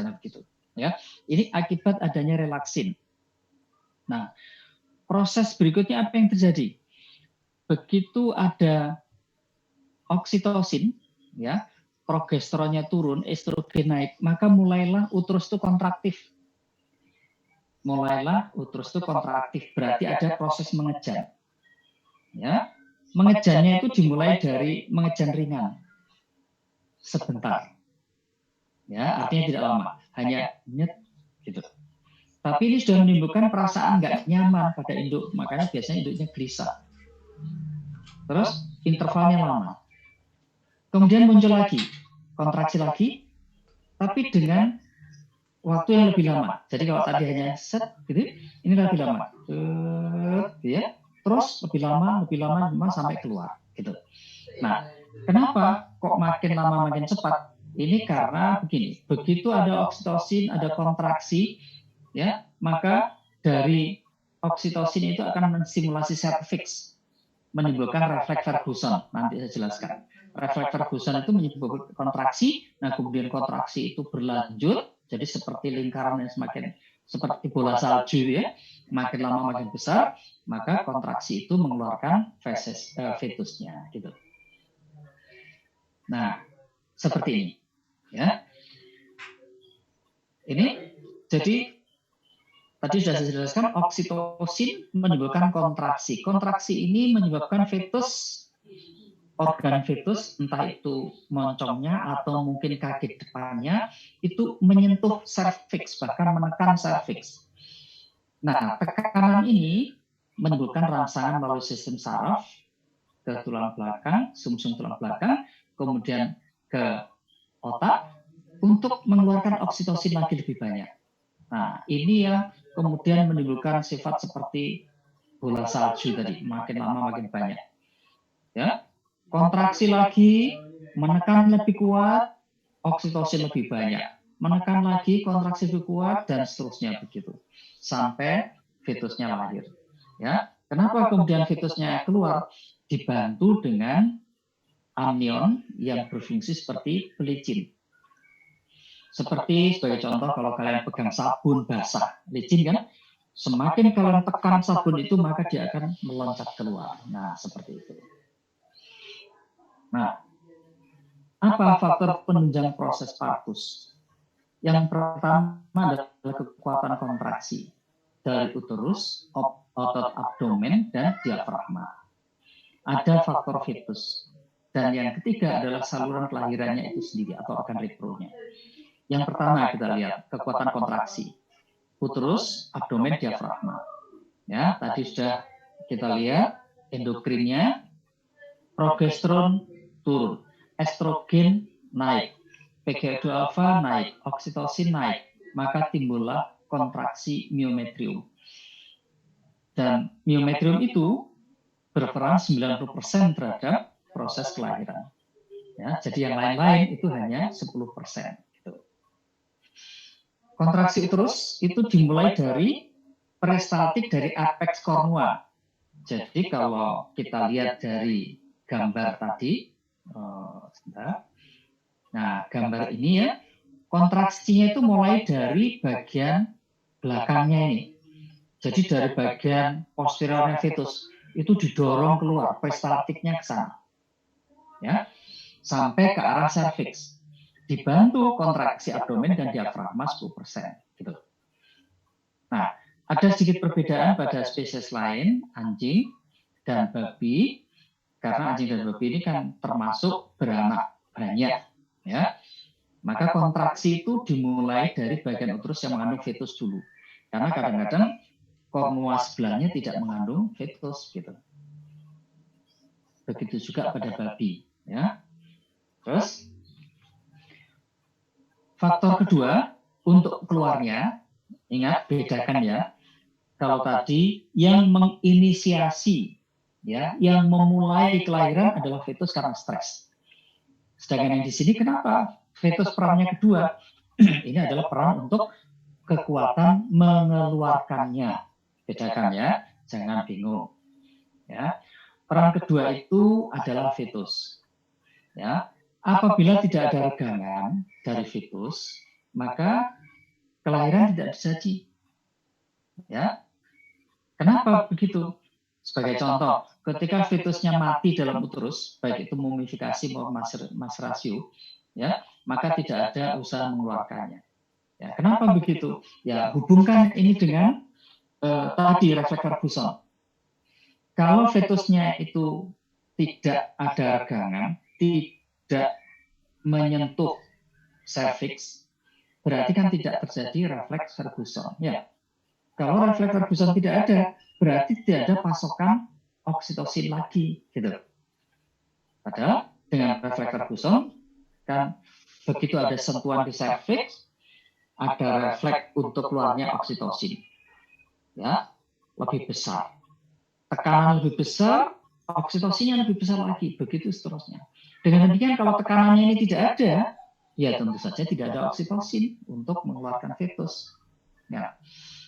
begitu. Ya, ini akibat adanya relaksin. Nah, proses berikutnya apa yang terjadi? Begitu ada oksitosin, ya, progesteronnya turun, estrogen naik, maka mulailah uterus itu kontraktif. Berarti ada proses mengejan. Ya, mengejannya itu dimulai dari mengejan ringan, sebentar. Ya, artinya tidak lama, hanya nyet gitu. Tapi ini sudah menimbulkan perasaan nggak nyaman pada induk, makanya biasanya induknya gelisah. Terus intervalnya lama. Kemudian muncul lagi, kontraksi lagi, tapi dengan waktu yang lebih lama. Jadi kalau tadi hanya set, gitu, ini lebih lama. Ya, terus lebih lama sampai keluar. Gitu. Nah, kenapa kok makin lama makin cepat? Ini karena begini, begitu ada oksitosin, ada kontraksi, ya, maka dari oksitosin itu akan menstimulasi serviks, menimbulkan refleks Ferguson. Nanti saya jelaskan. Refleks Ferguson itu menyebabkan kontraksi, nah kemudian kontraksi itu berlanjut, jadi seperti lingkaran yang semakin seperti bola salju, ya, makin lama makin besar, maka kontraksi itu mengeluarkan fetusnya, gitu. Nah, seperti ini, ya. Ini jadi tadi sudah saya jelaskan, oksitosin menimbulkan kontraksi. Kontraksi ini menyebabkan organ fetus, entah itu moncongnya atau mungkin kaki depannya, itu menyentuh serviks, bahkan menekan serviks. Nah, tekanan ini menimbulkan rangsangan melalui sistem saraf ke tulang belakang, sumsum tulang belakang, kemudian ke otak untuk mengeluarkan oksitosin lagi lebih banyak. Nah, ini yang kemudian menimbulkan sifat seperti bola salju tadi, makin lama makin banyak. Ya, kontraksi lagi, menekan lebih kuat, oksitosin lebih banyak. Menekan lagi, kontraksi lebih kuat, dan seterusnya begitu. Sampai fetusnya lahir. Ya, kenapa kemudian fetusnya keluar? Dibantu dengan amnion yang berfungsi seperti pelicin. Seperti sebagai contoh, kalau kalian pegang sabun basah, licin kan? Semakin kalian tekan sabun itu, maka dia akan meloncat keluar. Nah, seperti itu. Nah, apa faktor penunjang proses partus? Yang pertama adalah kekuatan kontraksi dari uterus, otot abdomen, dan diafragma. Ada faktor fetus. Dan yang ketiga adalah saluran kelahirannya itu sendiri atau organ repronya. Yang pertama kita lihat kekuatan kontraksi. Uterus, abdomen, diafragma. Ya, tadi sudah kita lihat endokrinnya, progesteron turun, estrogen naik, PGH2 alfa naik, oksitosin naik, maka timbullah kontraksi miometrium. Dan miometrium itu berperan 90% terhadap proses kelahiran. Ya, jadi yang lain-lain itu hanya 10%. Gitu. Kontraksi uterus itu dimulai dari peristaltik dari apeks kornua. Jadi kalau kita lihat dari gambar tadi, nah gambar ini ya, kontraksinya itu mulai dari bagian belakangnya ini. Jadi dari bagian posteriornya fetus itu didorong keluar, peristaltiknya ke sana. Ya, sampai ke arah serviks. Dibantu kontraksi abdomen dan diafragma 10%. Gitu. Nah, ada sedikit perbedaan pada spesies lain, anjing dan babi, karena anjing dan babi ini kan termasuk beranak banyak, ya. Maka kontraksi itu dimulai dari bagian uterus yang mengandung fetus dulu, karena kadang-kadang kornua sebelahnya tidak mengandung fetus, gitu. Begitu juga pada babi, ya. Terus faktor kedua untuk keluarnya, ingat bedakan ya. Kalau tadi yang menginisiasi, ya, yang memulai kelahiran adalah fetus karena stres. Sedangkan yang di sini kenapa? Fetus perannya kedua. Ini adalah peran untuk kekuatan mengeluarkannya. Bedakan ya, jangan bingung. Ya, peran kedua itu adalah fetus. Ya, apabila tidak ada regangan dari fetus, maka kelahiran tidak terjadi. Ya, kenapa begitu? Sebagai contoh, ketika fetusnya mati dalam uterus, baik itu mumifikasi maupun macerasio, ya, maka tidak ada usaha mengeluarkannya. Ya, kenapa begitu? Ya, hubungkan ini dengan tadi refleks Ferguson. Kalau fetusnya itu tidak ada regangan, tidak menyentuh serviks, berarti kan tidak terjadi refleks Ferguson. Ya, kalau refleks Ferguson tidak ada, berarti tidak ada pasokan oksitosin lagi, gitu. Padahal dengan refleks Ferguson kan begitu ada sentuhan di serviks, ada refleks untuk keluarnya oksitosin, ya, lebih besar. Tekanan lebih besar, oksitosinnya lebih besar lagi, begitu seterusnya. Dengan demikian kalau tekanannya ini tidak ada, ya tentu saja tidak ada oksitosin untuk mengeluarkan fetus. Ya.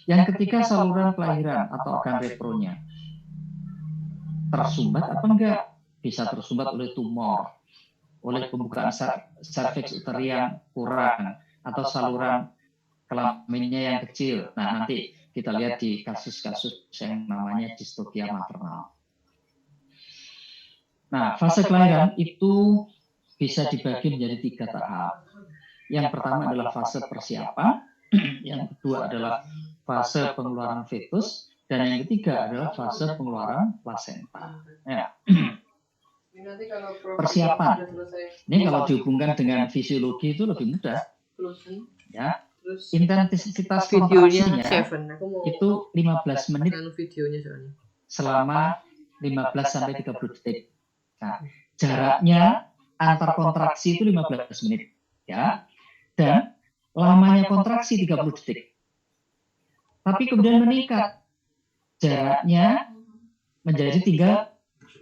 Yang ketiga, saluran kelahiran atau organ repronya tersumbat apa enggak? Bisa tersumbat oleh tumor, oleh pembukaan serviks uteri yang kurang, atau saluran kelaminnya yang kecil. Nah, nanti kita lihat di kasus-kasus yang namanya distokia maternal. Nah, fase kelahiran itu bisa dibagi menjadi 3 tahap. Yang pertama adalah fase persiapan, yang kedua adalah fase pengeluaran fetus, dan yang ketiga adalah fase pengeluaran plasenta. Ya. Persiapan. Ini kalau dihubungkan dengan fisiologi itu lebih mudah. Ya. Intensitas kontraksinya itu 15 menit selama 15 sampai 30 detik. Nah, jaraknya antar kontraksi itu 15 menit, ya. Dan lamanya kontraksi 30 detik. Tapi kemudian meningkat. Jaraknya menjadi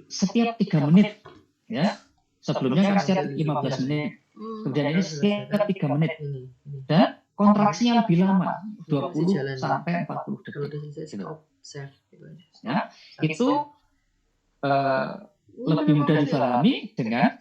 setiap 3 menit, ya. Sebelumnya kan setiap 15 menit. Kemudian ini setiap 3 menit. Dan kontraksinya lebih lama, 20 sampai 40 detik. Gitu. Ya, itu lebih mudah dipahami dengan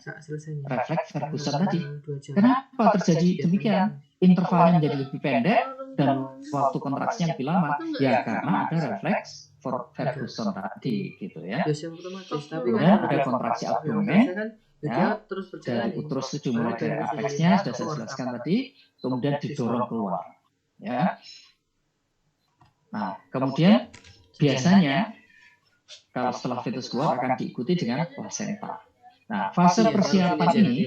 refleks Ferguson tadi. Kenapa terjadi demikian? Intervalnya menjadi lebih pendek dan waktu kontraksinya lebih lama. Ya karena ada refleks Ferguson tadi, gitu ya. Kemudian ada kontraksi abdomen, ya, dari uterus itu dimulai dari apexnya, sudah saya jelaskan tadi, kemudian didorong keluar, ya. Nah, kemudian biasanya kalau setelah fetus keluar akan diikuti dengan plasenta. Nah, fase persiapan ini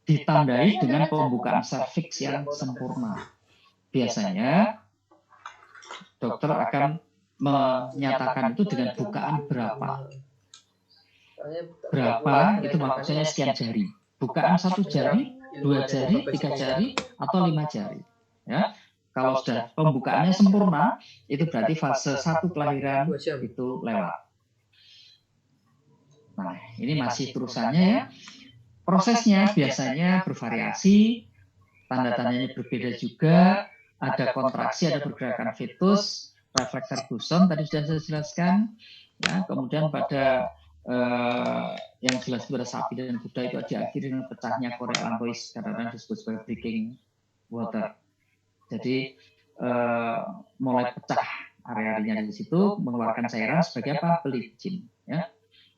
ditandai dengan pembukaan serviks yang sempurna. Biasanya dokter akan menyatakan itu dengan bukaan berapa. Berapa itu maksudnya sekian jari. Bukaan 1 jari, 2 jari, 3 jari, atau 5 jari. Ya. Kalau sudah pembukaannya sempurna, itu berarti fase 1 kelahiran itu lewat. Nah, ini masih terusannya ya. Prosesnya biasanya bervariasi, tanda-tandanya berbeda juga, ada kontraksi, ada pergerakan fetus, refleks Ferguson tadi sudah saya jelaskan. Ya, kemudian pada yang jelas pada sapi dan kuda itu diakhiri dengan pecahnya korek lantois, kadang-kadang disebut sebagai breaking water. Jadi mulai pecah area-areanya di situ, mengeluarkan cairan sebagai apa? Pelicin. Ya.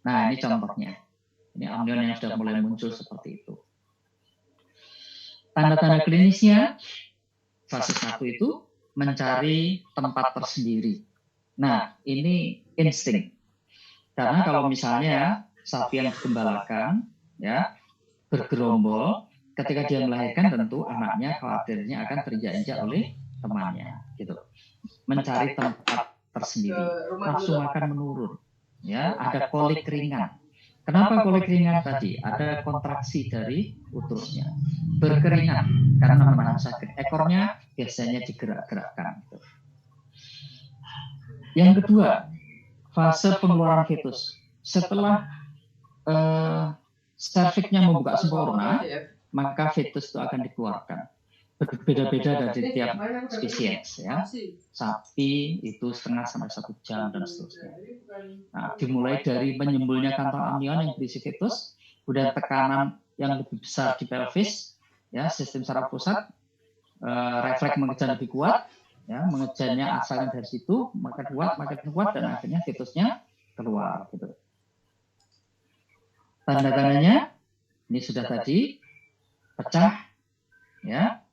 Nah, ini contohnya. Ini amnion yang sudah mulai muncul seperti itu. Tanda-tanda klinisnya, fase 1 itu mencari tempat tersendiri. Nah, ini insting. Karena kalau misalnya sapi yang digembalakan, ya, bergerombol, ketika dia melahirkan tentu anaknya khawatirnya akan terinjak-injak oleh temannya, gitu. Mencari tempat tersendiri, nafsu makan menurun, ya, ada kolik ringan. Kenapa kolik ringan tadi? Ada kontraksi dari uterusnya, berkeringat karena menahan sakit. Ekornya biasanya digerak-gerakkan. Gitu. Yang kedua, fase pengeluaran fetus. Setelah serviksnya membuka sempurna, maka fetus itu akan dikeluarkan. Berbeda-beda dari tiap spesies, ya. Sapi itu setengah sampai 1 jam dan seterusnya. Nah, dimulai dari menyembulnya kantong amnion yang berisi fetus, kemudian tekanan yang lebih besar di pelvis, ya, sistem saraf pusat, refleks mengejan lebih kuat, ya, mengejannya asalnya dari situ, makin kuat, dan akhirnya fetusnya keluar. Gitu. Tanda-tandanya ini sudah tadi pecah, ya,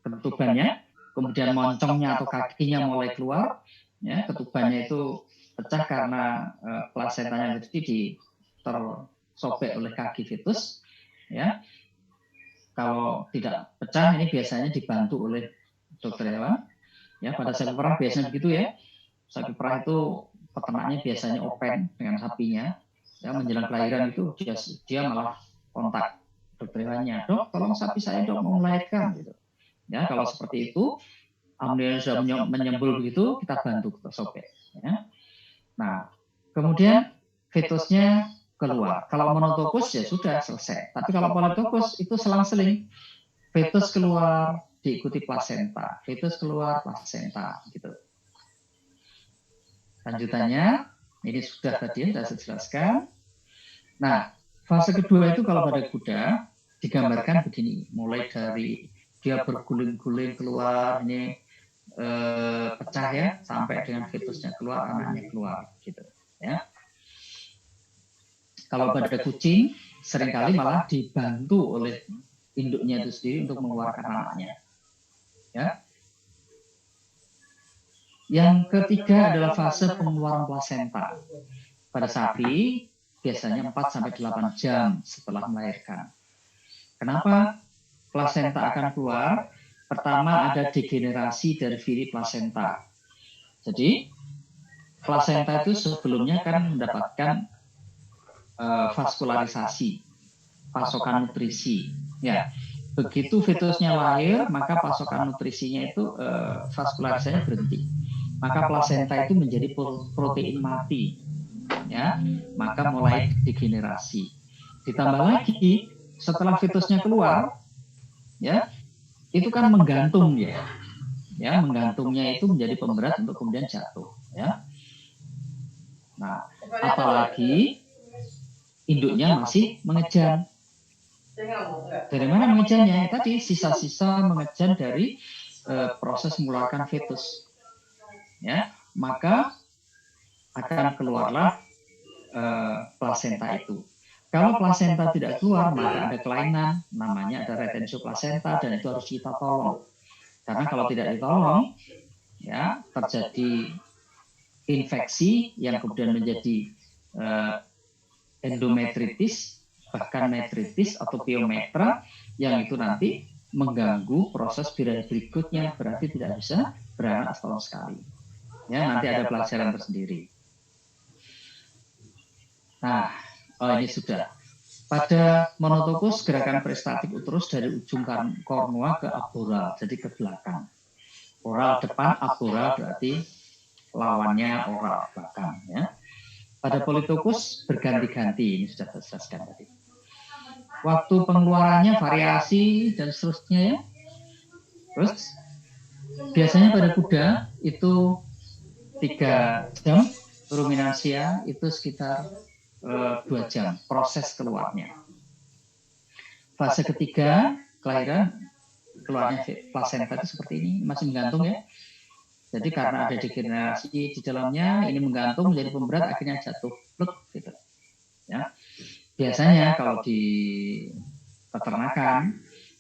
ketubannya, kemudian moncongnya atau kakinya mulai keluar, ya, ketubannya itu pecah karena plasentanya tadi tersobek oleh kaki fetus, ya. Kalau tidak pecah ini biasanya dibantu oleh dokter hewan, ya. Pada sapi perah biasanya begitu, ya. Sapi perah itu peternaknya biasanya open dengan sapinya, ya, menjelang kelahiran itu dia malah kontak dokter hewannya, dok, tolong sapi saya dok mau melahirkan, gitu. Ya, kalau seperti itu, alhamdulillah sudah menyembul begitu, kita bantu kita sobek. Ya. Nah, kemudian fetusnya keluar. Kalau monotokus ya sudah selesai. Tapi kalau politokus itu selang-seling. Fetus keluar diikuti plasenta, fetus keluar plasenta, gitu. Lanjutannya, ini sudah tadi sudah saya jelaskan. Nah, fase kedua itu kalau pada kuda digambarkan begini, mulai dari dia berguling-guling keluar, ini pecah ya, sampai dengan fetusnya keluar, anaknya keluar, gitu. Ya. Kalau pada kucing seringkali malah dibantu oleh induknya itu sendiri untuk mengeluarkan anaknya. Ya. Yang ketiga adalah fase pengeluaran plasenta. Pada sapi biasanya 4-8 jam setelah melahirkan. Kenapa plasenta akan keluar? Pertama ada degenerasi dari viri plasenta. Jadi plasenta itu sebelumnya kan mendapatkan vaskularisasi, pasokan nutrisi. Ya, begitu fetusnya lahir, maka pasokan nutrisinya itu vaskularisasinya berhenti. Maka plasenta itu menjadi protein mati. Ya, maka mulai degenerasi. Ditambah lagi setelah fetusnya keluar, ya, itu kan menggantung ya. Ya, menggantungnya itu menjadi pemberat untuk kemudian jatuh, ya. Nah, apalagi induknya masih mengejan. Dari mana mengejannya? Tadi sisa-sisa mengejan dari proses mengeluarkan fetus. Ya, maka akan keluarlah plasenta itu. Kalau plasenta tidak keluar, maka ada kelainan, namanya ada retensio plasenta, dan itu harus kita tolong. Karena kalau tidak ditolong, ya terjadi infeksi yang kemudian menjadi endometritis, bahkan metritis atau piometra, yang itu nanti mengganggu proses birahi berikutnya, berarti tidak bisa beranak setahun sekali. Ya, nanti ada pelajaran tersendiri. Nah, ini sudah. Pada monotokus gerakan peristatik uterus dari ujung kornua ke aboral, jadi ke belakang. Oral depan, aboral berarti lawannya oral belakang. Ya. Pada politokus berganti-ganti, ini sudah saya jelaskan tadi. Waktu pengeluarannya variasi dan seterusnya ya. Terus biasanya pada kuda itu 3 jam, ruminansia itu sekitar 2 jam proses keluarnya. Fase ketiga kelahiran, keluarnya plasenta itu seperti ini, masih menggantung ya. Jadi karena ada degenerasi di dalamnya, ini menggantung menjadi pemberat, akhirnya jatuh pluk gitu. Ya. Biasanya kalau di peternakan,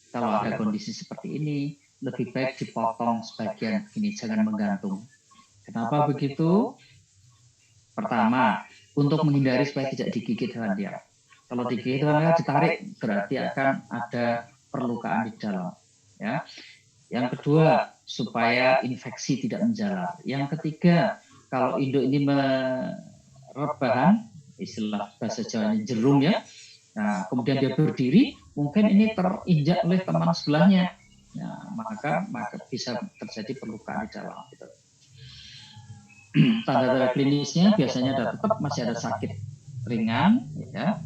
kalau ada kondisi seperti ini, lebih baik dipotong sebagian begini, jangan menggantung. Kenapa begitu? Pertama, untuk menghindari supaya tidak digigit hewan liar. Kalau digigit hewan liar ditarik, berarti akan ada perlukaan di dalam. Ya. Yang kedua, supaya infeksi tidak menjalar. Yang ketiga, kalau induk ini rebahan, istilah bahasa Jawanya jerung ya. Nah, kemudian dia berdiri, mungkin ini terinjak oleh teman sebelahnya. Nah, maka bisa terjadi perlukaan di dalam. Gitu. Tanda-tanda klinisnya biasanya tetap masih ada sakit ringan, ya,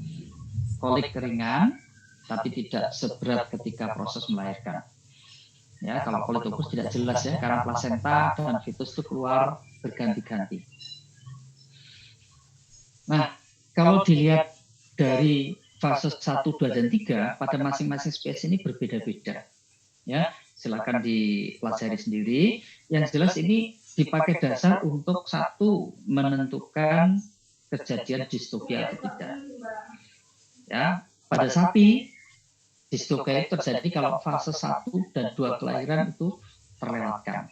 kolik ringan, tapi tidak seberat ketika proses melahirkan. Ya, kalau politokus tidak jelas ya, karena plasenta dan fetus itu keluar berganti-ganti. Nah, kalau dilihat dari fase 1, 2, dan 3, pada masing-masing spesies ini berbeda-beda. Ya, silakan dipelajari sendiri. Yang jelas ini dipakai dasar untuk satu, menentukan kejadian distopia atau tidak. Ya, pada sapi distopia itu terjadi kalau fase 1 dan 2 kelahiran itu terlewatkan.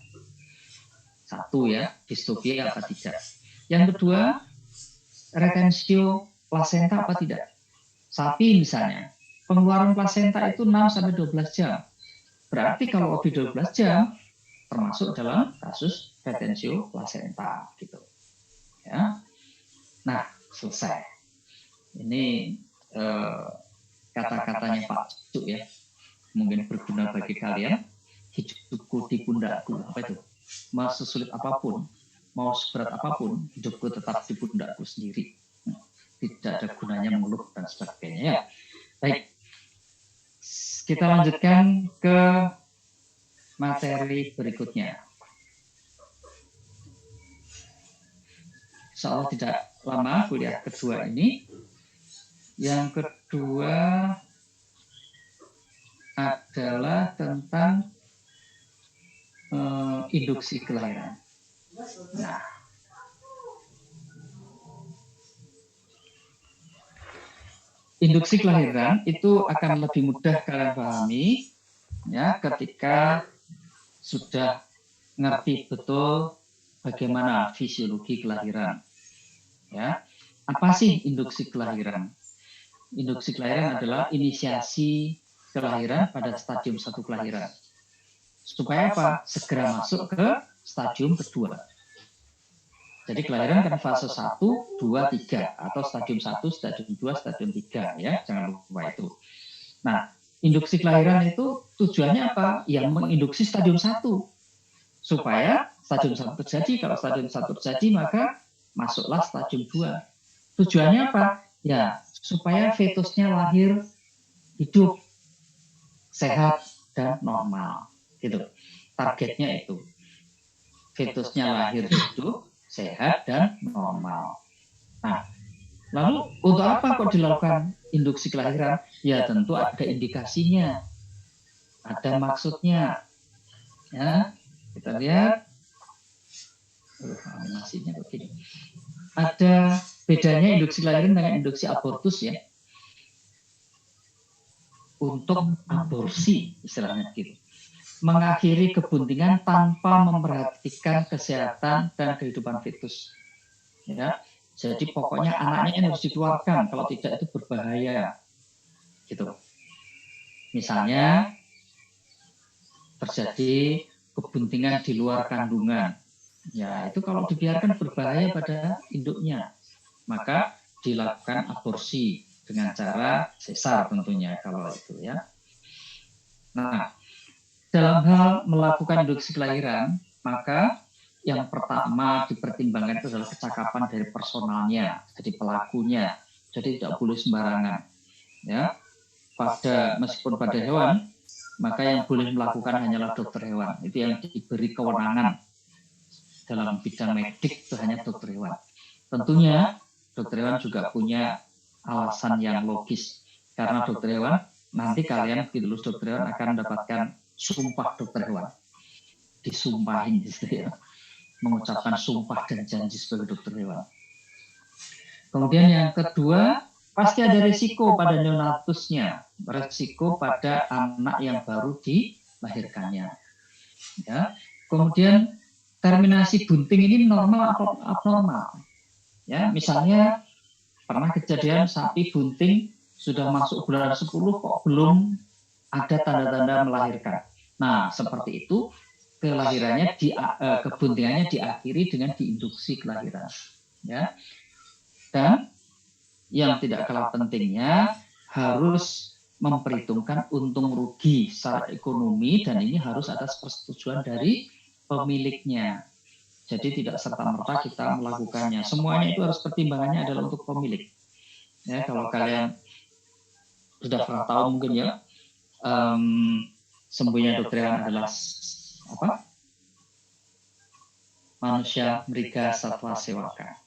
1 ya, distopia apa tidak. Yang kedua, retensio plasenta apa tidak. Sapi misalnya, pengeluaran plasenta itu 6-12 jam. Berarti kalau lebih 12 jam, termasuk dalam kasus retensio plasenta gitu. Ya. Nah, selesai. Ini kata-katanya Pak Cuk ya, mungkin berguna bagi kalian. Hidupku di pundakku, apa itu? Mau sesulit apapun, mau seberat apapun, hidupku tetap di pundakku sendiri. Tidak ada gunanya mengeluh dan sebagainya ya. Baik, kita lanjutkan ke materi berikutnya. Insya Allah tidak lama kuliah kedua ini. Yang kedua adalah tentang induksi kelahiran. Nah, induksi kelahiran itu akan lebih mudah kalian pahami ya ketika sudah ngerti betul bagaimana fisiologi kelahiran. Ya, apa sih induksi kelahiran? Induksi kelahiran adalah inisiasi kelahiran pada stadium 1 kelahiran. Supaya apa? Segera masuk ke stadium kedua. Jadi kelahiran kan fase 1, 2, 3 atau stadium 1, stadium 2, stadium 3 ya, jangan lupa itu. Nah, induksi kelahiran itu tujuannya apa? Yang menginduksi stadium 1 supaya stadium 1 terjadi. Kalau stadium 1 terjadi maka masuklah stadium 2. Tujuannya apa? Ya, supaya fetusnya lahir hidup, sehat, dan normal. Gitu. Targetnya itu. Fetusnya lahir hidup, sehat, dan normal. Nah, lalu untuk apa kok dilakukan induksi kelahiran? Ya tentu ada indikasinya, ada maksudnya. Ya, kita lihat. Animasinya begini. Ada bedanya induksi kelahiran dengan induksi abortus ya. Untuk aborsi istilahnya gitu. Mengakhiri kebuntingan tanpa memperhatikan kesehatan dan kehidupan fetus. Ya. Jadi pokoknya anaknya ini harus dikeluarkan, kalau tidak itu berbahaya. Gitu. Misalnya terjadi kebuntingan di luar kandungan. Ya, itu kalau dibiarkan berbahaya pada induknya. Maka dilakukan aborsi dengan cara sesar tentunya kalau itu ya. Nah, dalam hal melakukan induksi kelahiran, maka yang pertama dipertimbangkan itu adalah kecakapan dari personalnya, jadi pelakunya. Jadi tidak boleh sembarangan. Ya, meskipun pada hewan, maka yang boleh melakukan hanyalah dokter hewan. Itu yang diberi kewenangan dalam bidang medik itu hanya dokter hewan. Tentunya dokter hewan juga punya alasan yang logis. Karena dokter hewan, nanti kalian di lulus dokter hewan akan mendapatkan sumpah dokter hewan. Disumpahin gitu ya. Mengucapkan sumpah dan janji sebagai dokter hewan. Kemudian yang kedua, pasti ada risiko pada neonatusnya. Risiko pada anak yang baru dilahirkannya. Ya. Kemudian terminasi bunting ini normal atau abnormal. Ya, misalnya pernah kejadian sapi bunting sudah masuk bulan 10 kok belum ada tanda-tanda melahirkan. Nah, seperti itu kelahirannya kebuntingannya diakhiri dengan diinduksi kelahiran. Ya. Dan yang tidak kalah pentingnya harus memperhitungkan untung rugi secara ekonomi dan ini harus atas persetujuan dari pemiliknya. Jadi tidak serta-merta kita melakukannya. Semuanya itu harus pertimbangannya adalah untuk pemilik. Ya, kalau kalian sudah pernah tahu mungkin ya, semboyan dokter hewan adalah apa? Manusia meriga satwa sewaka.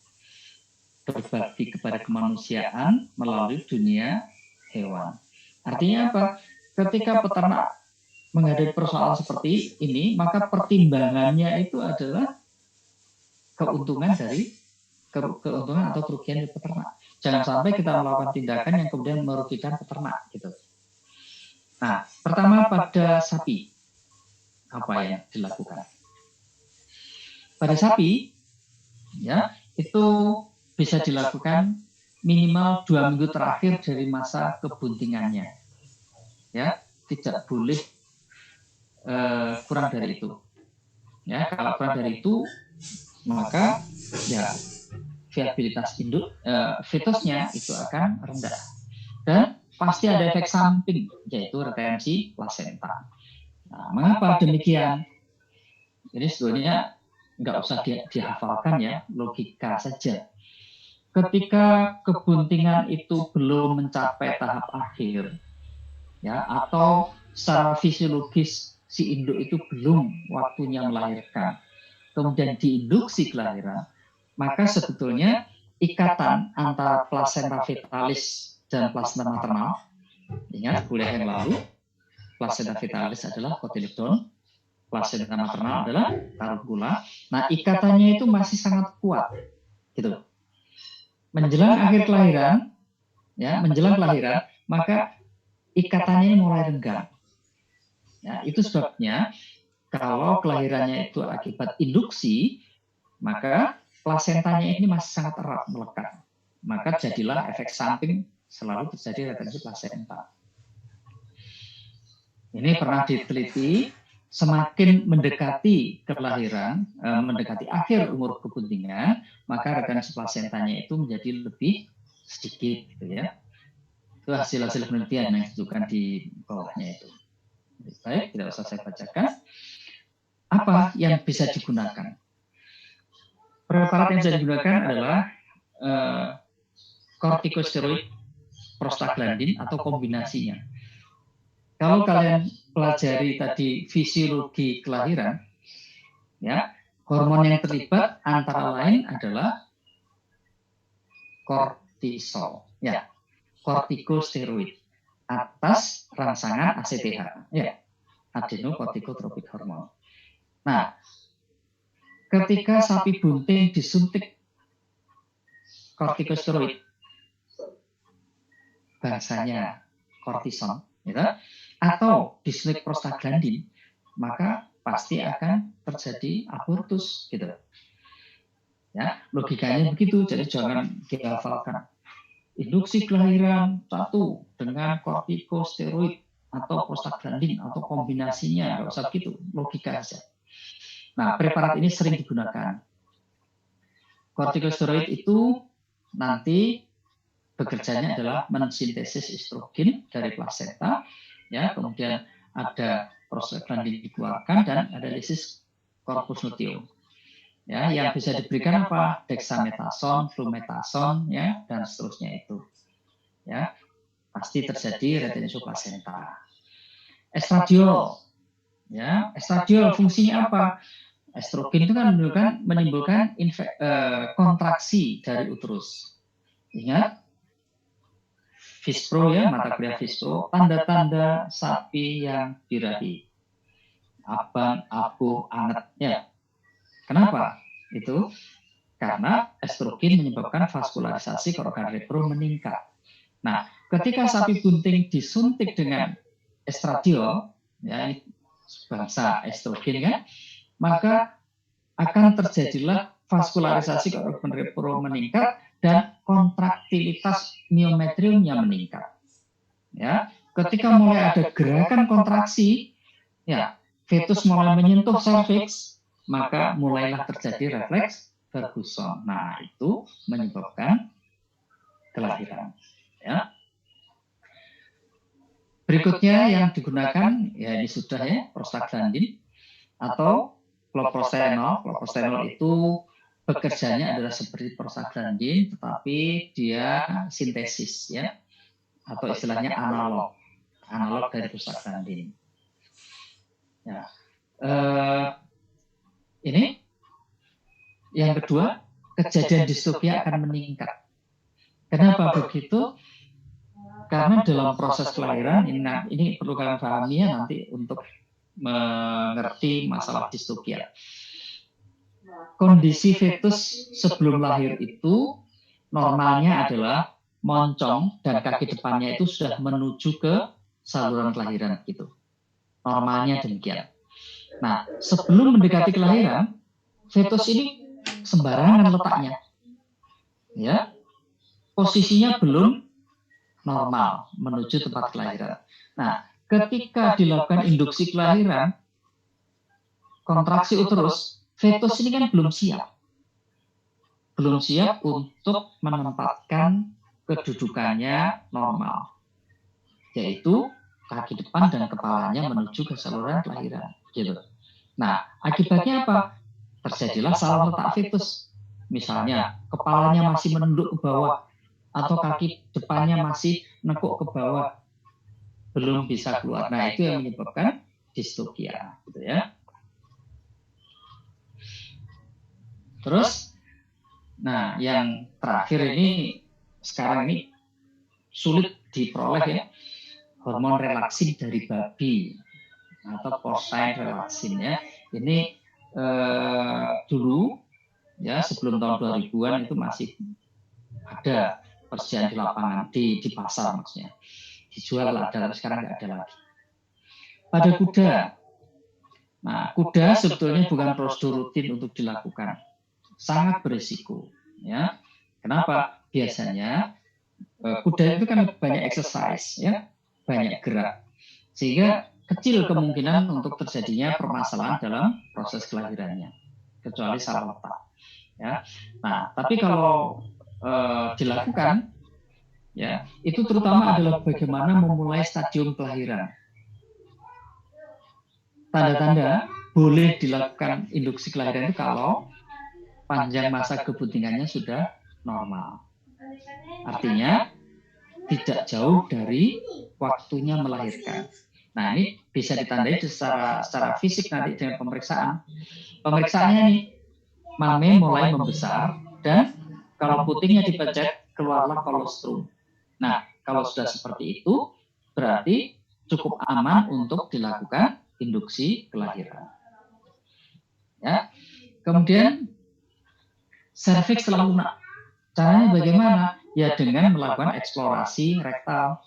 Berbakti kepada kemanusiaan melalui dunia hewan. Artinya apa? Ketika peternak menghadapi persoalan seperti ini, maka pertimbangannya itu adalah keuntungan dari keuntungan atau kerugian dari peternak. Jangan sampai kita melakukan tindakan yang kemudian merugikan peternak gitu. Nah, pertama pada sapi, apa yang dilakukan? Pada sapi, ya, itu bisa dilakukan minimal 2 minggu terakhir dari masa kebuntingannya. Ya, tidak boleh kurang dari itu. Ya, kalau kurang dari itu, maka ya viabilitas induk fetusnya itu akan rendah. Dan pasti ada efek samping, yaitu retensi plasenta. Nah, mengapa demikian? Jadi sebetulnya nggak usah dihafalkan ya, logika saja. Ketika kebuntingan itu belum mencapai tahap akhir, ya, atau secara fisiologis si induk itu belum waktunya melahirkan, kemudian diinduksi kelahiran, maka sebetulnya ikatan antara plasenta fetalis dan plasenta maternal, ingat kuliah yang lalu, plasenta fetalis adalah kotiledon, plasenta maternal adalah karunkula. Nah, ikatannya itu masih sangat kuat, gitu. Menjelang akhir kelahiran, ya, menjelang kelahiran, maka ikatannya mulai renggang. Ya, itu sebabnya kalau kelahirannya itu akibat induksi, maka plasentanya ini masih sangat erat melekat. Maka jadilah efek samping selalu terjadi retensi plasenta. Ini pernah diteliti, semakin mendekati kelahiran, mendekati akhir umur kebuntingan, maka retensi plasentanya itu menjadi lebih sedikit, gitu ya. Itu hasil-hasil penelitian yang disebutkan di bawahnya itu. Baik, tidak usah saya bacakan. Apa yang bisa digunakan? Preparat yang bisa digunakan adalah kortikosteroid, prostaglandin, atau kombinasinya. Kalau kalian pelajari tadi fisiologi kelahiran, ya, hormon yang terlibat antara lain adalah kortisol, ya, kortikosteroid atas rangsangan ACTH, ya, adenokortikotropik hormon. Nah, ketika sapi bunting disuntik kortikosteroid, bangsanya kortison, gitu, atau disuntik prostaglandin, maka pasti akan terjadi abortus, gitu. Ya, logikanya begitu, jadi jangan dihafalkan. Induksi kelahiran satu dengan kortikosteroid atau prostaglandin atau kombinasinya, nggak usah gitu, logika saja. Nah, preparat ini sering digunakan. Kortikosteroid itu nanti bekerjanya adalah mensintesis estrogen dari plasenta, ya, kemudian ada prostaglandin dikeluarkan dan ada lisis corpus luteum. Ya, yang bisa diberikan apa? Dexamethasone, flumethasone, ya, dan seterusnya itu. Ya, pasti terjadi retensi plasenta. Estradiol, ya, estradiol fungsinya apa? Estrogen itu kan menimbulkan kontraksi dari uterus. Ingat, Fispro ya, mata kuliah Fispro, tanda-tanda sapi yang birahi. Abang, abu, anget, ya. Kenapa? Itu karena estrogen menyebabkan vaskularisasi organ repro meningkat. Nah, ketika sapi bunting disuntik dengan estradiol, ya, bangsa estrogen kan, maka akan terjadilah vaskularisasi organ repro meningkat dan kontraktilitas miometriumnya meningkat. Ya, ketika mulai ada gerakan kontraksi, ya, fetus mulai menyentuh serviks, maka mulailah terjadi refleks Ferguson. Nah, itu menyebabkan kelahiran. Ya. Berikutnya yang digunakan, ya ini sudah ya, prostaglandin atau cloprostenol. Cloprostenol itu bekerjanya adalah seperti prostaglandin, tetapi dia sintesis, ya, atau istilahnya analog dari prostaglandin. Ya. Ini yang kedua, kejadian distopia akan meningkat. Kenapa begitu? Karena dalam proses kelahiran ini perlu kalian pahami ya nanti untuk mengerti masalah distokia. Kondisi fetus sebelum lahir itu normalnya adalah moncong dan kaki depannya itu sudah menuju ke saluran kelahiran gitu. Normalnya demikian. Nah, sebelum mendekati kelahiran, fetus ini sembarangan letaknya. Ya. Posisinya belum normal menuju tempat kelahiran. Nah, ketika dilakukan induksi kelahiran, kontraksi uterus, fetus ini kan belum siap. Belum siap untuk menempatkan kedudukannya normal, yaitu kaki depan dan kepalanya menuju ke saluran kelahiran. Gitu. Nah, akibatnya apa? Terjadilah salah letak fetus. Misalnya, kepalanya masih menunduk ke bawah, atau kaki depannya masih nekuk ke bawah, belum bisa keluar. Nah, itu yang menyebabkan distokia, gitu ya. Terus, nah, yang terakhir ini sekarang ini sulit diperoleh ya, hormon relaksin dari babi atau porcine relaksin ya. Ini dulu ya sebelum tahun 2000-an itu masih ada persediaan di lapangan, di pasar maksudnya. Dijual ada, tapi sekarang nggak ada lagi. Pada kuda. Nah, kuda sebetulnya bukan prosedur rutin untuk dilakukan. Sangat berisiko. Ya. Kenapa? Biasanya kuda itu kan banyak exercise, ya, banyak gerak. Sehingga kecil kemungkinan untuk terjadinya permasalahan dalam proses kelahirannya. Kecuali salah letak. Ya. Nah, tapi kalau dilakukan, ya, itu terutama adalah bagaimana memulai stadium kelahiran. Tanda-tanda boleh dilakukan induksi kelahiran itu kalau panjang masa kebuntingannya sudah normal. Artinya tidak jauh dari waktunya melahirkan. Nah, ini bisa ditandai secara fisik nanti dengan pemeriksaan. Pemeriksaannya nih, mame mulai membesar dan kalau putingnya dipecet keluarlah kolostrum. Nah, kalau sudah seperti itu, berarti cukup aman untuk dilakukan induksi kelahiran. Ya. Kemudian serviks setelah lunak. Caranya bagaimana? Ya dengan melakukan eksplorasi rektal.